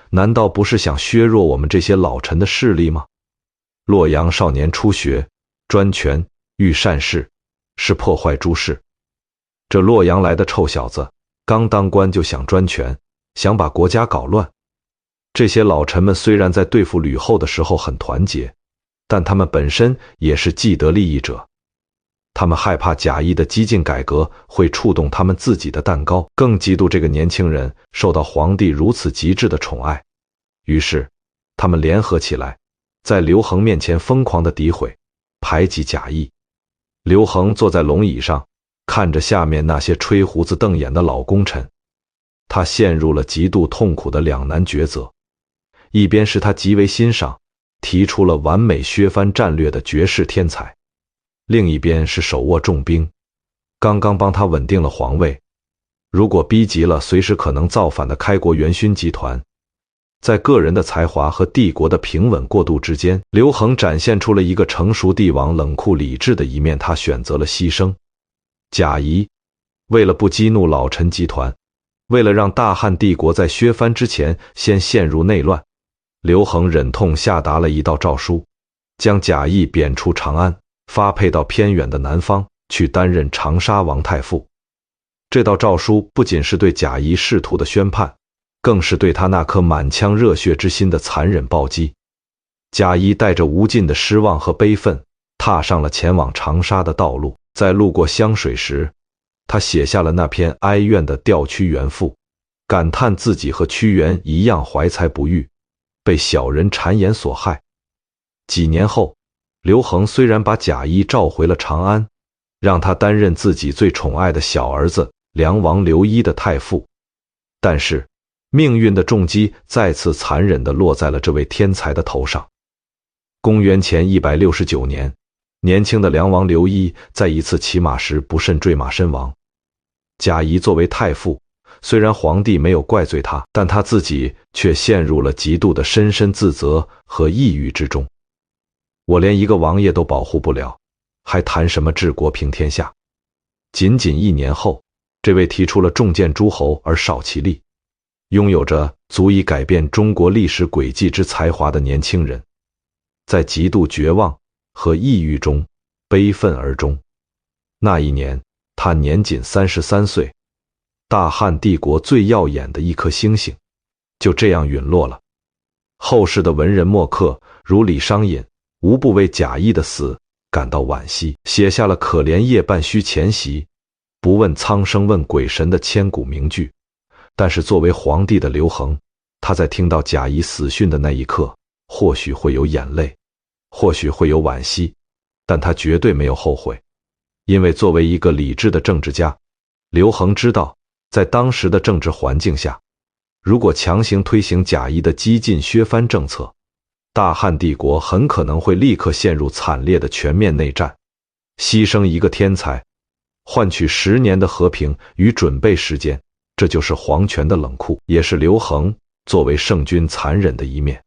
难道不是想削弱我们这些老臣的势力吗？洛阳少年初学，专权欲善事，是破坏诸事。这洛阳来的臭小子刚当官就想专权，想把国家搞乱。这些老臣们虽然在对付吕后的时候很团结，但他们本身也是既得利益者。他们害怕贾谊的激进改革会触动他们自己的蛋糕，更嫉妒这个年轻人受到皇帝如此极致的宠爱。于是他们联合起来，在刘恒面前疯狂地诋毁、排挤贾谊。刘恒坐在龙椅上，看着下面那些吹胡子瞪眼的老功臣，他陷入了极度痛苦的两难抉择。一边是他极为欣赏、提出了完美削藩战略的绝世天才，另一边是手握重兵，刚刚帮他稳定了皇位，如果逼急了随时可能造反的开国元勋集团。在个人的才华和帝国的平稳过渡之间，刘恒展现出了一个成熟帝王冷酷理智的一面，他选择了牺牲。贾谊为了不激怒老臣集团，为了让大汉帝国在削藩之前先陷入内乱，刘恒忍痛下达了一道诏书，将贾谊贬出长安，发配到偏远的南方去担任长沙王太傅。这道诏书不仅是对贾谊仕途的宣判，更是对他那颗满腔热血之心的残忍暴击。贾谊带着无尽的失望和悲愤，踏上了前往长沙的道路。在路过湘水时，他写下了那篇哀怨的《吊屈原赋》，感叹自己和屈原一样怀才不遇，被小人谗言所害。几年后，刘恒虽然把贾谊召回了长安，让他担任自己最宠爱的小儿子梁王刘一的太傅，但是命运的重击再次残忍地落在了这位天才的头上。公元前169年，年轻的梁王刘一在一次骑马时不慎坠马身亡。贾谊作为太傅，虽然皇帝没有怪罪他，但他自己却陷入了极度的深深自责和抑郁之中。我连一个王爷都保护不了，还谈什么治国平天下？仅仅1年后，这位提出了重建诸侯而少其力，拥有着足以改变中国历史轨迹之才华的年轻人，在极度绝望和抑郁中悲愤而终。那一年，他年仅33岁，大汉帝国最耀眼的一颗星星，就这样陨落了。后世的文人墨客如李商隐，无不为贾谊的死感到惋惜，写下了可怜夜半虚前席，不问苍生问鬼神的千古名句。但是作为皇帝的刘恒，他在听到贾谊死讯的那一刻，或许会有眼泪，或许会有惋惜，但他绝对没有后悔。因为作为一个理智的政治家，刘恒知道，在当时的政治环境下，如果强行推行贾谊的激进削藩政策，大汉帝国很可能会立刻陷入惨烈的全面内战。牺牲一个天才，换取10年的和平与准备时间，这就是皇权的冷酷，也是刘恒作为圣君残忍的一面。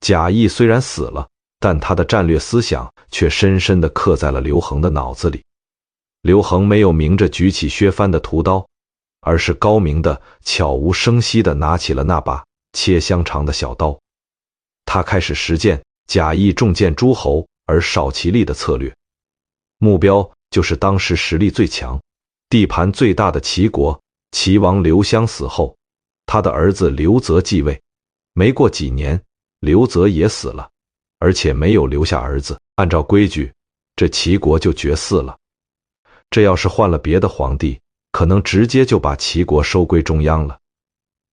贾谊虽然死了，但他的战略思想却深深地刻在了刘恒的脑子里。刘恒没有明着举起削藩的屠刀，而是高明的、悄无声息地拿起了那把切香肠的小刀。他开始实践贾谊重建诸侯而少其力的策略，目标就是当时实力最强、地盘最大的齐国。齐王刘襄死后，他的儿子刘泽继位，没过几年，刘泽也死了，而且没有留下儿子。按照规矩，这齐国就绝嗣了。这要是换了别的皇帝，可能直接就把齐国收归中央了。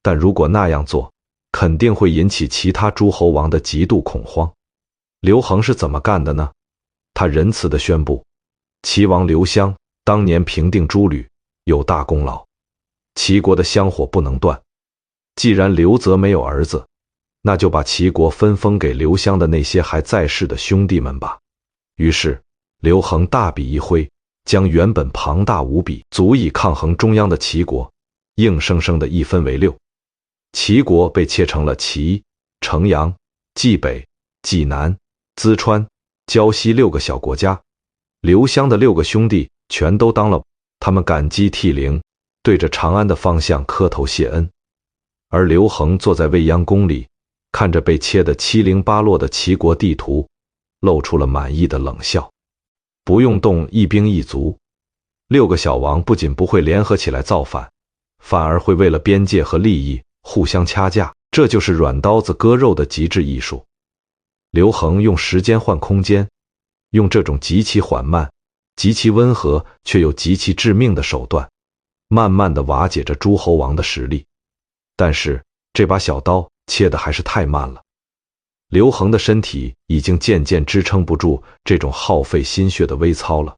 但如果那样做，肯定会引起其他诸侯王的极度恐慌。刘恒是怎么干的呢？他仁慈地宣布，齐王刘襄当年平定诸吕，有大功劳，齐国的香火不能断。既然刘泽没有儿子，那就把齐国分封给刘襄的那些还在世的兄弟们吧。于是刘恒大笔一挥，将原本庞大无比、足以抗衡中央的齐国，硬生生地一分为6。齐国被切成了齐、城阳、冀北、济南、淄川、胶西6个小国家。刘襄的6个兄弟全都当了，他们感激涕零，对着长安的方向磕头谢恩。而刘恒坐在未央宫里，看着被切得七零八落的齐国地图，露出了满意的冷笑。不用动一兵一卒，6个小王不仅不会联合起来造反，反而会为了边界和利益互相掐架，这就是软刀子割肉的极致艺术。刘恒用时间换空间，用这种极其缓慢、极其温和却又极其致命的手段，慢慢地瓦解着诸侯王的实力。但是这把小刀切得还是太慢了，刘恒的身体已经渐渐支撑不住这种耗费心血的微操了。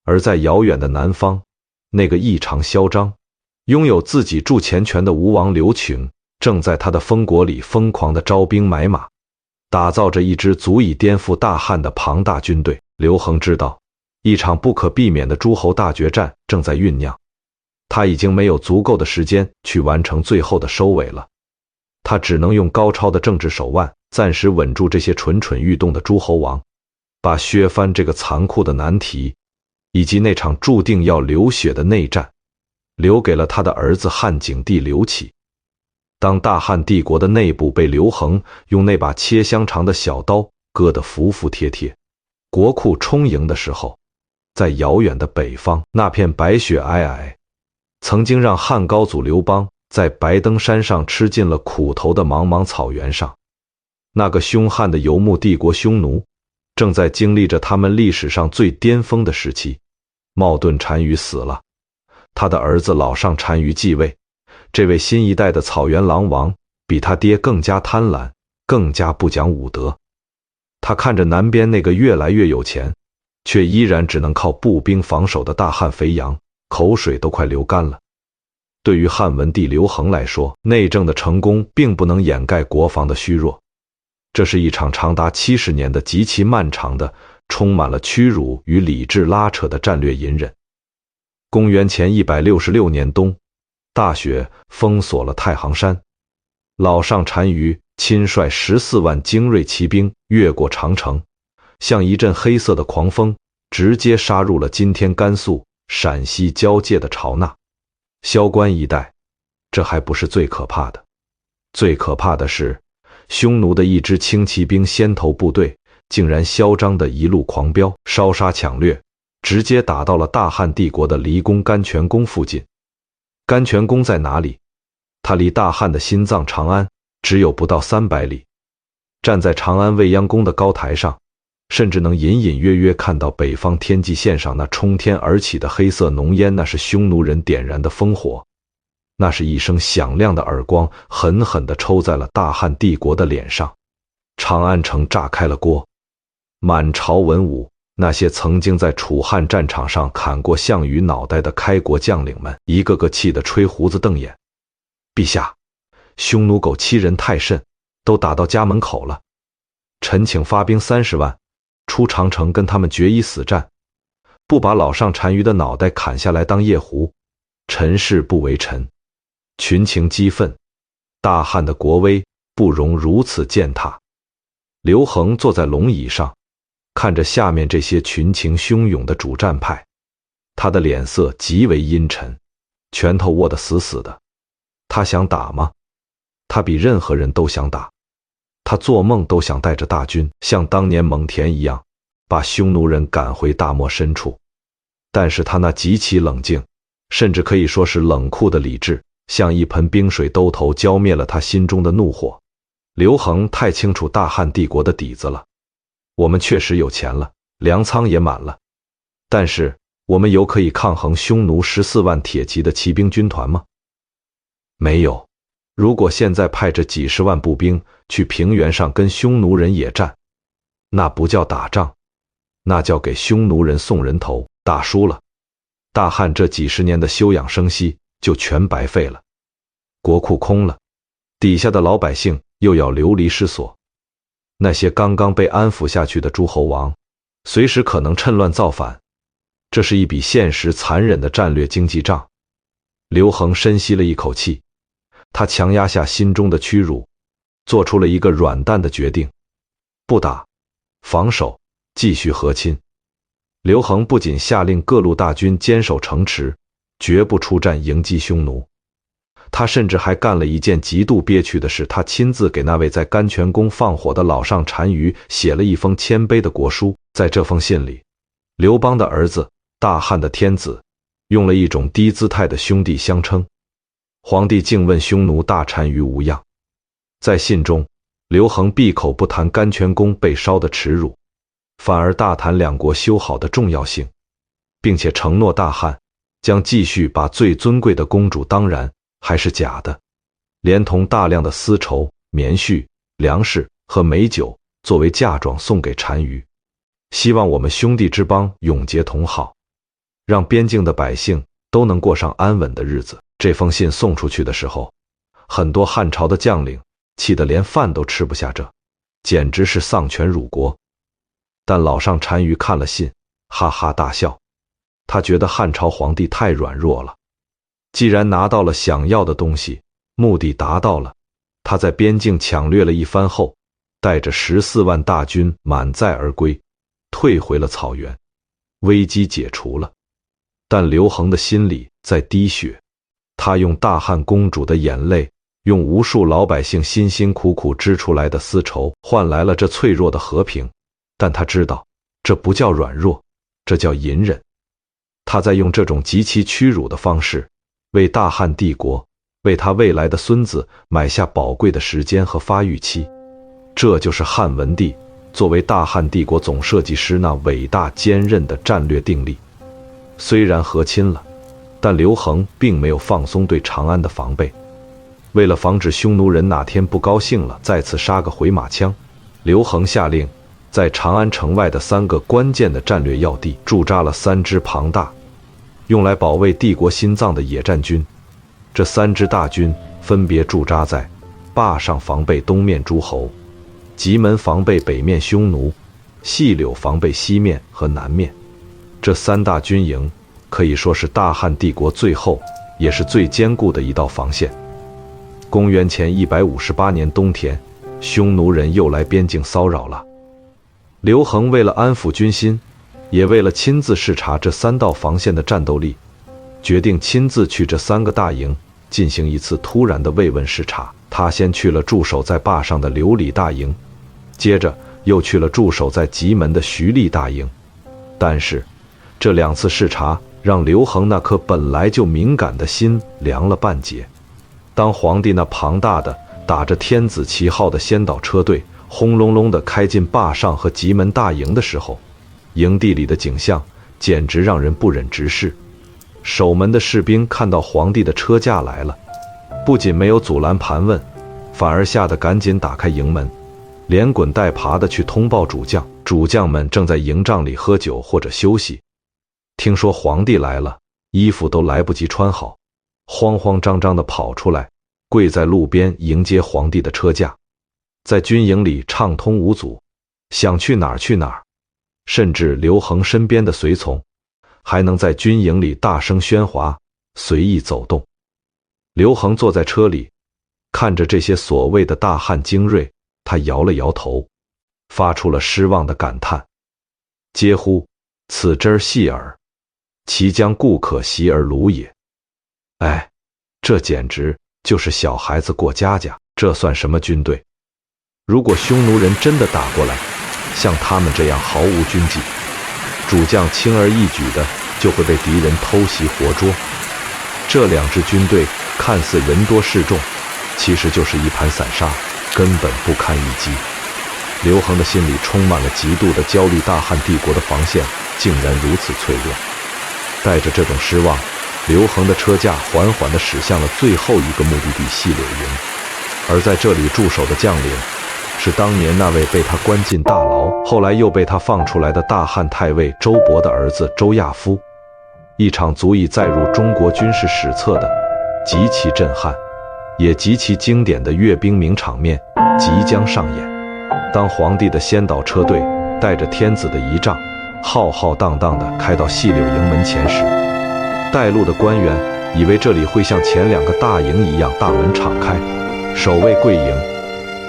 而在遥远的南方，那个异常嚣张、拥有自己驻钱权的吴王刘群，正在他的封国里疯狂地招兵买马，打造着一支足以颠覆大汉的庞大军队。刘恒知道，一场不可避免的诸侯大决战正在酝酿，他已经没有足够的时间去完成最后的收尾了。他只能用高超的政治手腕暂时稳住这些蠢蠢欲动的诸侯王，把削藩这个残酷的难题，以及那场注定要流血的内战，留给了他的儿子汉景帝刘启。当大汉帝国的内部被刘恒用那把切香肠的小刀割得服服帖帖，国库充盈的时候，在遥远的北方，那片白雪皑皑，曾经让汉高祖刘邦在白登山上吃尽了苦头的茫茫草原上，那个凶悍的游牧帝国匈奴正在经历着他们历史上最巅峰的时期。冒顿单于死了，他的儿子老上单于继位。这位新一代的草原狼王比他爹更加贪婪，更加不讲武德。他看着南边那个越来越有钱，却依然只能靠步兵防守的大汉肥羊，口水都快流干了。对于汉文帝刘恒来说，内政的成功并不能掩盖国防的虚弱。这是一场长达70年的极其漫长的、充满了屈辱与理智拉扯的战略隐忍。公元前166年冬，大雪封锁了太行山，老上单于亲率14万精锐骑兵越过长城，像一阵黑色的狂风，直接杀入了今天甘肃、陕西交界的朝那、萧关一带。这还不是最可怕的，最可怕的是，匈奴的一支轻骑兵先头部队竟然嚣张地一路狂飙，烧杀抢掠，直接打到了大汉帝国的离宫甘泉宫附近。甘泉宫在哪里？它离大汉的心脏长安只有不到300里。站在长安未央宫的高台上，甚至能隐隐约约看到北方天际线上那冲天而起的黑色浓烟，那是匈奴人点燃的烽火。那是一声响亮的耳光，狠狠地抽在了大汉帝国的脸上。长安城炸开了锅，满朝文武，那些曾经在楚汉战场上砍过项羽脑袋的开国将领们，一个个气得吹胡子瞪眼。陛下，匈奴狗欺人太甚，都打到家门口了。臣请发兵30万，出长城跟他们决一死战，不把老上单于的脑袋砍下来当夜壶，臣誓不为臣。群情激愤，大汉的国威不容如此践踏。刘恒坐在龙椅上，看着下面这些群情汹涌的主战派，他的脸色极为阴沉，拳头握得死死的。他想打吗？他比任何人都想打。他做梦都想带着大军像当年蒙恬一样，把匈奴人赶回大漠深处。但是他那极其冷静，甚至可以说是冷酷的理智，像一盆冰水兜头浇灭了他心中的怒火。刘恒太清楚大汉帝国的底子了，我们确实有钱了，粮仓也满了，但是我们有可以抗衡匈奴14万铁骑的骑兵军团吗？没有。如果现在派着几十万步兵去平原上跟匈奴人野战，那不叫打仗，那叫给匈奴人送人头。打输了，大汉这几十年的休养生息就全白费了，国库空了，底下的老百姓又要流离失所。那些刚刚被安抚下去的诸侯王，随时可能趁乱造反。这是一笔现实残忍的战略经济账。刘恒深吸了一口气，他强压下心中的屈辱，做出了一个软蛋的决定：不打，防守，继续和亲。刘恒不仅下令各路大军坚守城池，绝不出战迎击匈奴，他甚至还干了一件极度憋屈的事，他亲自给那位在甘泉宫放火的老上单于写了一封谦卑的国书。在这封信里，刘邦的儿子，大汉的天子，用了一种低姿态的兄弟相称。皇帝竟问匈奴大单于无恙。在信中，刘恒闭口不谈甘泉宫被烧的耻辱，反而大谈两国修好的重要性，并且承诺大汉将继续把最尊贵的公主，当然还是假的，连同大量的丝绸、棉絮、粮食和美酒作为嫁妆送给单于，希望我们兄弟之邦永结同好，让边境的百姓都能过上安稳的日子。这封信送出去的时候，很多汉朝的将领气得连饭都吃不下，这简直是丧权辱国。但老上单于看了信，哈哈大笑，他觉得汉朝皇帝太软弱了。既然拿到了想要的东西，目的达到了，他在边境抢掠了一番后，带着14万大军满载而归，退回了草原，危机解除了。但刘恒的心里在滴血，他用大汉公主的眼泪，用无数老百姓辛辛苦苦织出来的丝绸，换来了这脆弱的和平。但他知道，这不叫软弱，这叫隐忍。他在用这种极其屈辱的方式，为大汉帝国，为他未来的孙子买下宝贵的时间和发育期。这就是汉文帝作为大汉帝国总设计师那伟大坚韧的战略定力。虽然和亲了，但刘恒并没有放松对长安的防备。为了防止匈奴人哪天不高兴了再次杀个回马枪，刘恒下令在长安城外的3个关键的战略要地驻扎了3支庞大，用来保卫帝国心脏的野战军。这3支大军分别驻扎在灞上防备东面诸侯，棘门防备北面匈奴，细柳防备西面和南面。这3大军营可以说是大汉帝国最后也是最坚固的一道防线。公元前158年冬天，匈奴人又来边境骚扰了。刘恒为了安抚军心，也为了亲自视察这3道防线的战斗力，决定亲自去这3个大营进行一次突然的慰问视察。他先去了驻守在灞上的刘礼大营，接着又去了驻守在棘门的徐厉大营。但是这2次视察让刘恒那颗本来就敏感的心凉了半截。当皇帝那庞大的打着天子旗号的先导车队轰隆隆地开进灞上和棘门大营的时候，营地里的景象简直让人不忍直视。守门的士兵看到皇帝的车驾来了，不仅没有阻拦盘问，反而吓得赶紧打开营门，连滚带爬地去通报主将。主将们正在营帐里喝酒或者休息，听说皇帝来了，衣服都来不及穿好，慌慌张张地跑出来，跪在路边迎接皇帝的车驾，在军营里畅通无阻，想去哪儿去哪儿。甚至刘恒身边的随从还能在军营里大声喧哗，随意走动。刘恒坐在车里，看着这些所谓的大汉精锐，他摇了摇头，发出了失望的感叹：嗟乎，此真细耳，其将故可习而鲁也。哎，这简直就是小孩子过家家，这算什么军队？如果匈奴人真的打过来，像他们这样毫无军纪，主将轻而易举的就会被敌人偷袭活捉。这两支军队看似人多势众，其实就是一盘散沙，根本不堪一击。刘恒的心里充满了极度的焦虑，大汉帝国的防线竟然如此脆弱。带着这种失望，刘恒的车驾缓缓地驶向了最后一个目的地细柳营。而在这里驻守的将领是当年那位被他关进大牢，后来又被他放出来的大汉太尉周勃的儿子周亚夫。一场足以载入中国军事史册的极其震撼也极其经典的阅兵名场面即将上演。当皇帝的先导车队带着天子的仪仗浩浩荡荡地开到细柳营门前时，带路的官员以为这里会像前两个大营一样大门敞开，守卫跪迎，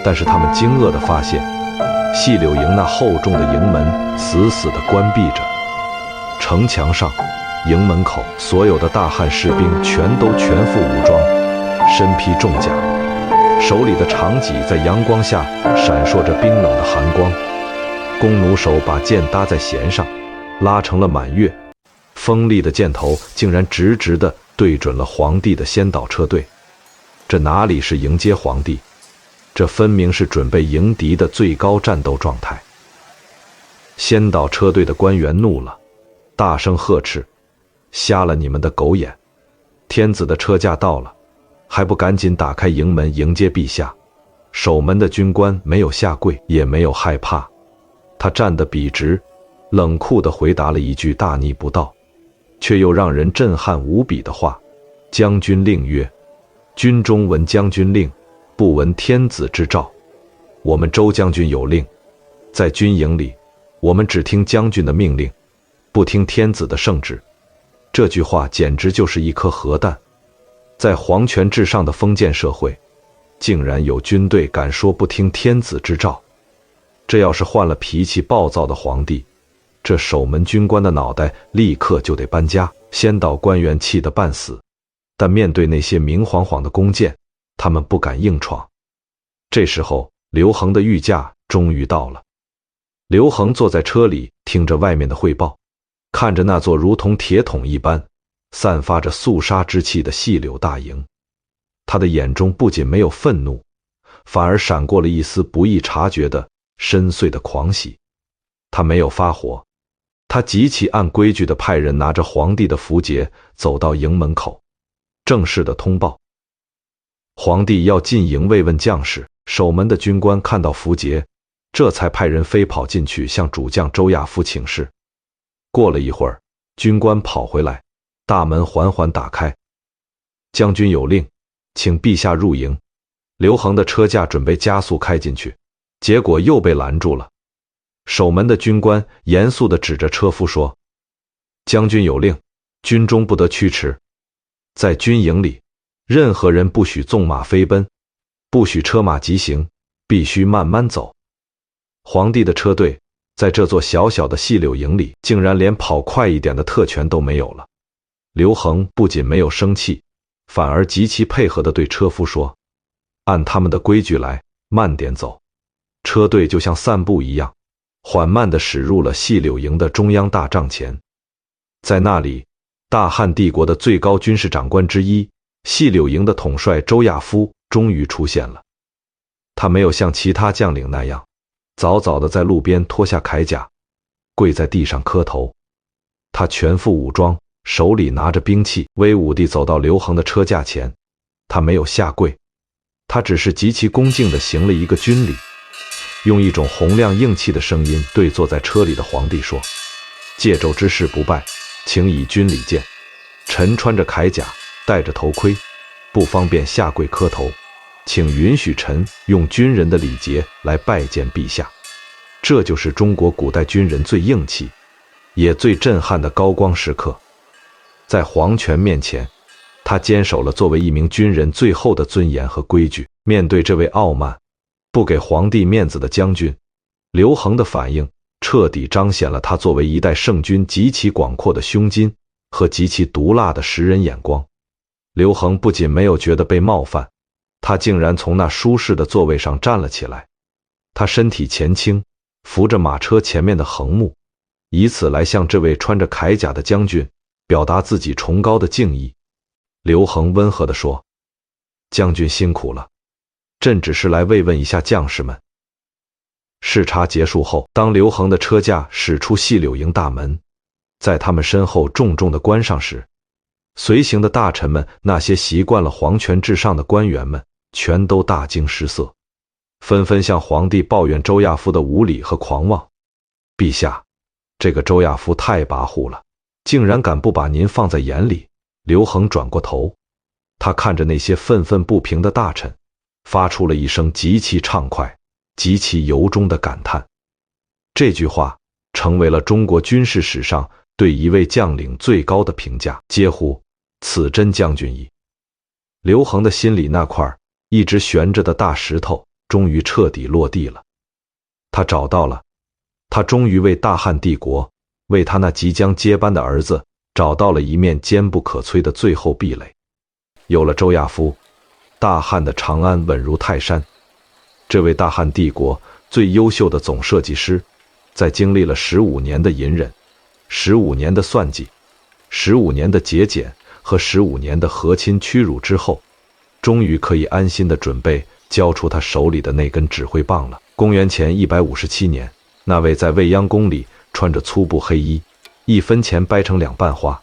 但是他们惊愕地发现，细柳营那厚重的营门死死地关闭着。城墙上、营门口，所有的大汉士兵全副武装，身披重甲，手里的长戟在阳光下闪烁着冰冷的寒光。弓弩手把箭搭在弦上，拉成了满月，锋利的箭头竟然直直地对准了皇帝的先导车队。这哪里是迎接皇帝，这分明是准备迎敌的最高战斗状态。先导车队的官员怒了，大声呵斥：瞎了你们的狗眼！天子的车驾到了，还不赶紧打开营门迎接陛下！守门的军官没有下跪，也没有害怕，他站得笔直，冷酷地回答了一句大逆不道却又让人震撼无比的话：将军令曰，军中闻将军令，不闻天子之诏。我们周将军有令，在军营里，我们只听将军的命令，不听天子的圣旨。这句话简直就是一颗核弹。在皇权至上的封建社会，竟然有军队敢说不听天子之诏。这要是换了脾气暴躁的皇帝，这守门军官的脑袋立刻就得搬家。先导官员气得半死，但面对那些明晃晃的弓箭，他们不敢硬闯。这时候，刘恒的御驾终于到了。刘恒坐在车里，听着外面的汇报，看着那座如同铁桶一般散发着肃杀之气的细柳大营，他的眼中不仅没有愤怒，反而闪过了一丝不易察觉的深邃的狂喜。他没有发火，他极其按规矩地派人拿着皇帝的符节走到营门口，正式的通报皇帝要进营慰问将士。守门的军官看到符节，这才派人飞跑进去向主将周亚夫请示。过了一会儿，军官跑回来，大门缓缓打开。将军有令，请陛下入营。刘恒的车驾准备加速开进去，结果又被拦住了。守门的军官严肃地指着车夫说：将军有令，军中不得驱驰。在军营里，任何人不许纵马飞奔，不许车马疾行，必须慢慢走。皇帝的车队在这座小小的细柳营里，竟然连跑快一点的特权都没有了。刘恒不仅没有生气，反而极其配合地对车夫说：按他们的规矩来，慢点走。车队就像散步一样，缓慢地驶入了细柳营的中央大帐前。在那里，大汉帝国的最高军事长官之一，细柳营的统帅周亚夫终于出现了。他没有像其他将领那样早早地在路边脱下铠甲，跪在地上磕头。他全副武装，手里拿着兵器，威武地走到刘恒的车驾前。他没有下跪，他只是极其恭敬地行了一个军礼，用一种洪亮硬气的声音对坐在车里的皇帝说：借胄之事不拜，请以军礼见。臣穿着铠甲，戴着头盔，不方便下跪磕头，请允许臣用军人的礼节来拜见陛下。这就是中国古代军人最硬气也最震撼的高光时刻。在皇权面前，他坚守了作为一名军人最后的尊严和规矩。面对这位傲慢、不给皇帝面子的将军，刘恒的反应彻底彰显了他作为一代圣军极其广阔的胸襟和极其毒辣的识人眼光。刘恒不仅没有觉得被冒犯，他竟然从那舒适的座位上站了起来。他身体前倾，扶着马车前面的横木，以此来向这位穿着铠甲的将军表达自己崇高的敬意。刘恒温和地说：“将军辛苦了，朕只是来慰问一下将士们。”视察结束后，当刘恒的车驾驶出细柳营大门，在他们身后重重地关上时，随行的大臣们，那些习惯了皇权至上的官员们，全都大惊失色，纷纷向皇帝抱怨周亚夫的无礼和狂妄。陛下，这个周亚夫太跋扈了，竟然敢不把您放在眼里。刘恒转过头，他看着那些愤愤不平的大臣，发出了一声极其畅快、极其由衷的感叹。这句话成为了中国军事史上对一位将领最高的评价，嗟乎，此真将军矣。刘恒的心里那块一直悬着的大石头终于彻底落地了。他找到了，他终于为大汉帝国，为他那即将接班的儿子找到了一面坚不可摧的最后壁垒。有了周亚夫，大汉的长安稳如泰山。这位大汉帝国最优秀的总设计师，在经历了15年的隐忍、15年的算计、15年的节俭和15年的和亲屈辱之后，终于可以安心地准备交出他手里的那根指挥棒了。公元前157年，那位在未央宫里穿着粗布黑衣，一分钱掰成2瓣花，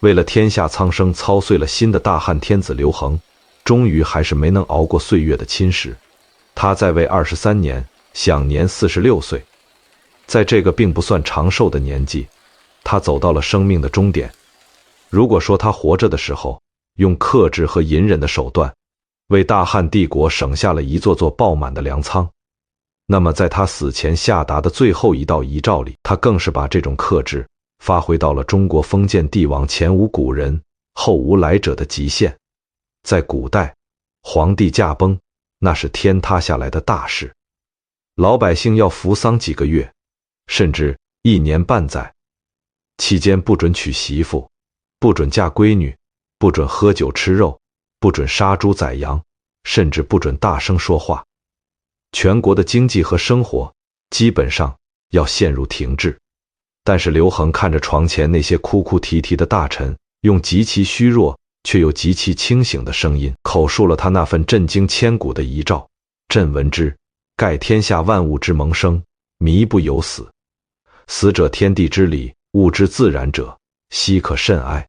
为了天下苍生操碎了心的大汉天子刘恒，终于还是没能熬过岁月的侵蚀。他在位23年，享年46岁。在这个并不算长寿的年纪，他走到了生命的终点。如果说他活着的时候用克制和隐忍的手段为大汉帝国省下了一座座爆满的粮仓，那么在他死前下达的最后一道遗诏里，他更是把这种克制发挥到了中国封建帝王前无古人后无来者的极限。在古代，皇帝驾崩那是天塌下来的大事，老百姓要服丧几个月，甚至1年半载，期间不准娶媳妇，不准嫁闺女，不准喝酒吃肉，不准杀猪宰羊，甚至不准大声说话。全国的经济和生活基本上要陷入停滞。但是刘恒看着床前那些哭哭啼啼的大臣，用极其虚弱却又极其清醒的声音口述了他那份震惊千古的遗诏：朕闻之，盖天下万物之萌生，靡不有死。死者天地之理，物之自然者，奚可甚哀。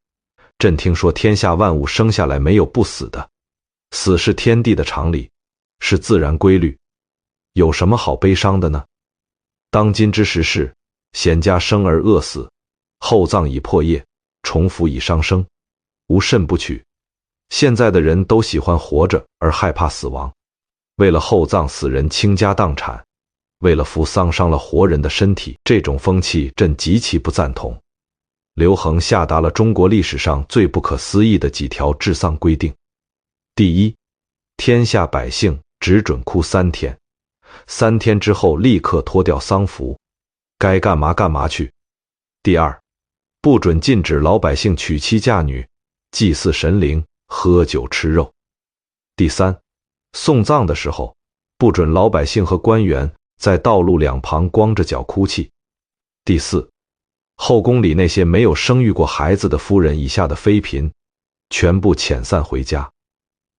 朕听说天下万物生下来没有不死的，死是天地的常理，是自然规律，有什么好悲伤的呢？当今之时事，贤家生而饿死，厚葬以破业，重服以伤生，无甚不取。现在的人都喜欢活着而害怕死亡，为了厚葬死人倾家荡产，为了扶丧伤了活人的身体，这种风气朕极其不赞同。刘恒下达了中国历史上最不可思议的几条治丧规定。第一，天下百姓只准哭3天，3天之后立刻脱掉丧服，该干嘛干嘛去。第二，不准禁止老百姓娶妻嫁女、祭祀神灵、喝酒吃肉。第三，送葬的时候，不准老百姓和官员在道路两旁光着脚哭泣。第四，后宫里那些没有生育过孩子的夫人以下的妃嫔，全部遣散回家，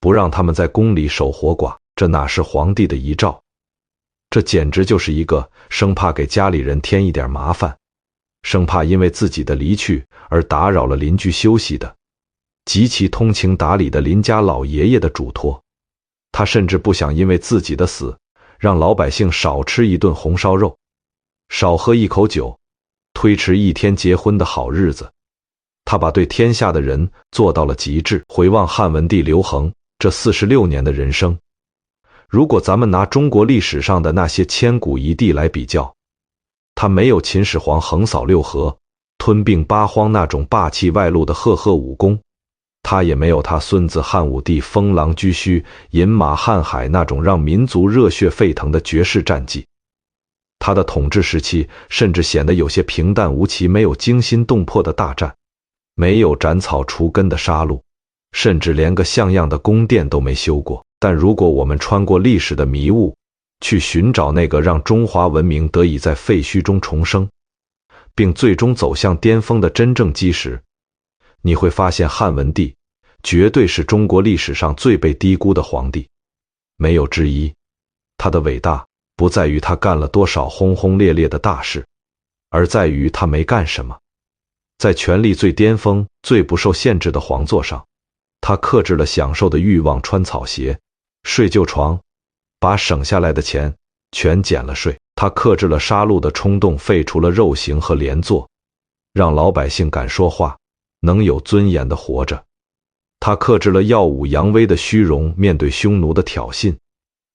不让他们在宫里守活寡。这哪是皇帝的遗诏？这简直就是一个生怕给家里人添一点麻烦，生怕因为自己的离去而打扰了邻居休息的极其通情达理的邻家老爷爷的嘱托。他甚至不想因为自己的死让老百姓少吃一顿红烧肉，少喝一口酒，推迟1天结婚的好日子。他把对天下的人做到了极致。回望汉文帝刘恒这46年的人生，如果咱们拿中国历史上的那些千古一帝来比较，他没有秦始皇横扫六合、吞并八荒那种霸气外露的赫赫武功，他也没有他孙子汉武帝封狼居胥、饮马瀚海那种让民族热血沸腾的绝世战绩。他的统治时期甚至显得有些平淡无奇，没有惊心动魄的大战，没有斩草除根的杀戮，甚至连个像样的宫殿都没修过。但如果我们穿过历史的迷雾，去寻找那个让中华文明得以在废墟中重生，并最终走向巅峰的真正基石，你会发现汉文帝绝对是中国历史上最被低估的皇帝，没有之一。他的伟大不在于他干了多少轰轰烈烈的大事，而在于他没干什么。在权力最巅峰、最不受限制的皇座上，他克制了享受的欲望，穿草鞋、睡旧床，把省下来的钱全减了税。他克制了杀戮的冲动，废除了肉刑和连坐，让老百姓敢说话，能有尊严地活着。他克制了耀武扬威的虚荣，面对匈奴的挑衅，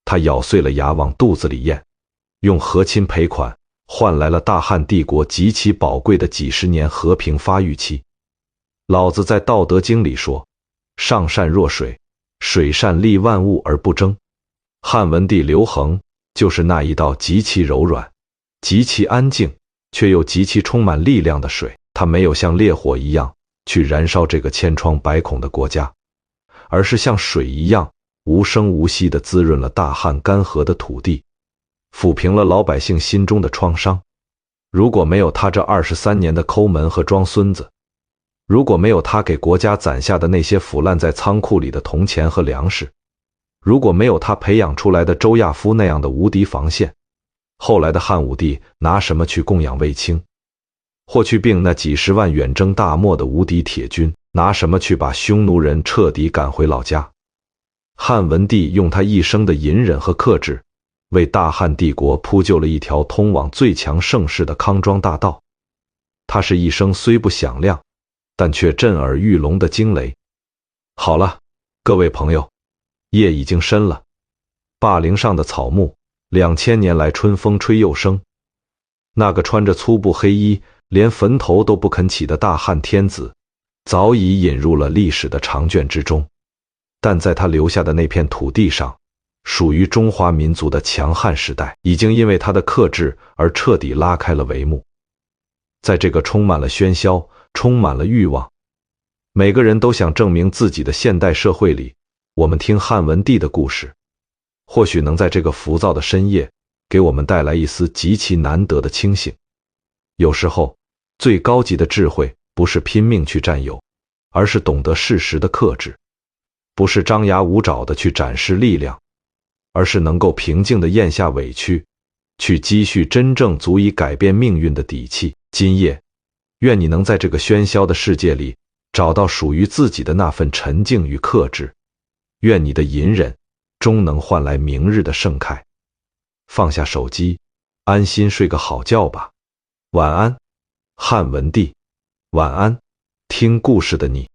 他咬碎了牙往肚子里咽，用和亲赔款换来了大汉帝国极其宝贵的几十年和平发育期。老子在《道德经》里说，上善若水，水善利万物而不争。汉文帝刘恒就是那一道极其柔软、极其安静，却又极其充满力量的水。他没有像烈火一样去燃烧这个千疮百孔的国家，而是像水一样无声无息地滋润了大汉干涸的土地，抚平了老百姓心中的创伤。如果没有他这23年的抠门和装孙子，如果没有他给国家攒下的那些腐烂在仓库里的铜钱和粮食，如果没有他培养出来的周亚夫那样的无敌防线，后来的汉武帝拿什么去供养卫青，或去并那几十万远征大漠的无敌铁军，拿什么去把匈奴人彻底赶回老家？汉文帝用他一生的隐忍和克制，为大汉帝国铺就了一条通往最强盛世的康庄大道。他是一声虽不响亮，但却震耳欲聋的惊雷。好了，各位朋友，夜已经深了，霸陵上的草木2000年来春风吹又生。那个穿着粗布黑衣，连坟头都不肯起的大汉天子，早已引入了历史的长卷之中。但在他留下的那片土地上，属于中华民族的强悍时代，已经因为他的克制而彻底拉开了帷幕。在这个充满了喧嚣、充满了欲望，每个人都想证明自己的现代社会里，我们听汉文帝的故事，或许能在这个浮躁的深夜，给我们带来一丝极其难得的清醒。有时候，最高级的智慧不是拼命去占有，而是懂得适时的克制；不是张牙舞爪的去展示力量，而是能够平静地咽下委屈，去积蓄真正足以改变命运的底气。今夜，愿你能在这个喧嚣的世界里，找到属于自己的那份沉静与克制。愿你的隐忍终能换来明日的盛开。放下手机，安心睡个好觉吧。晚安，汉文帝。晚安，听故事的你。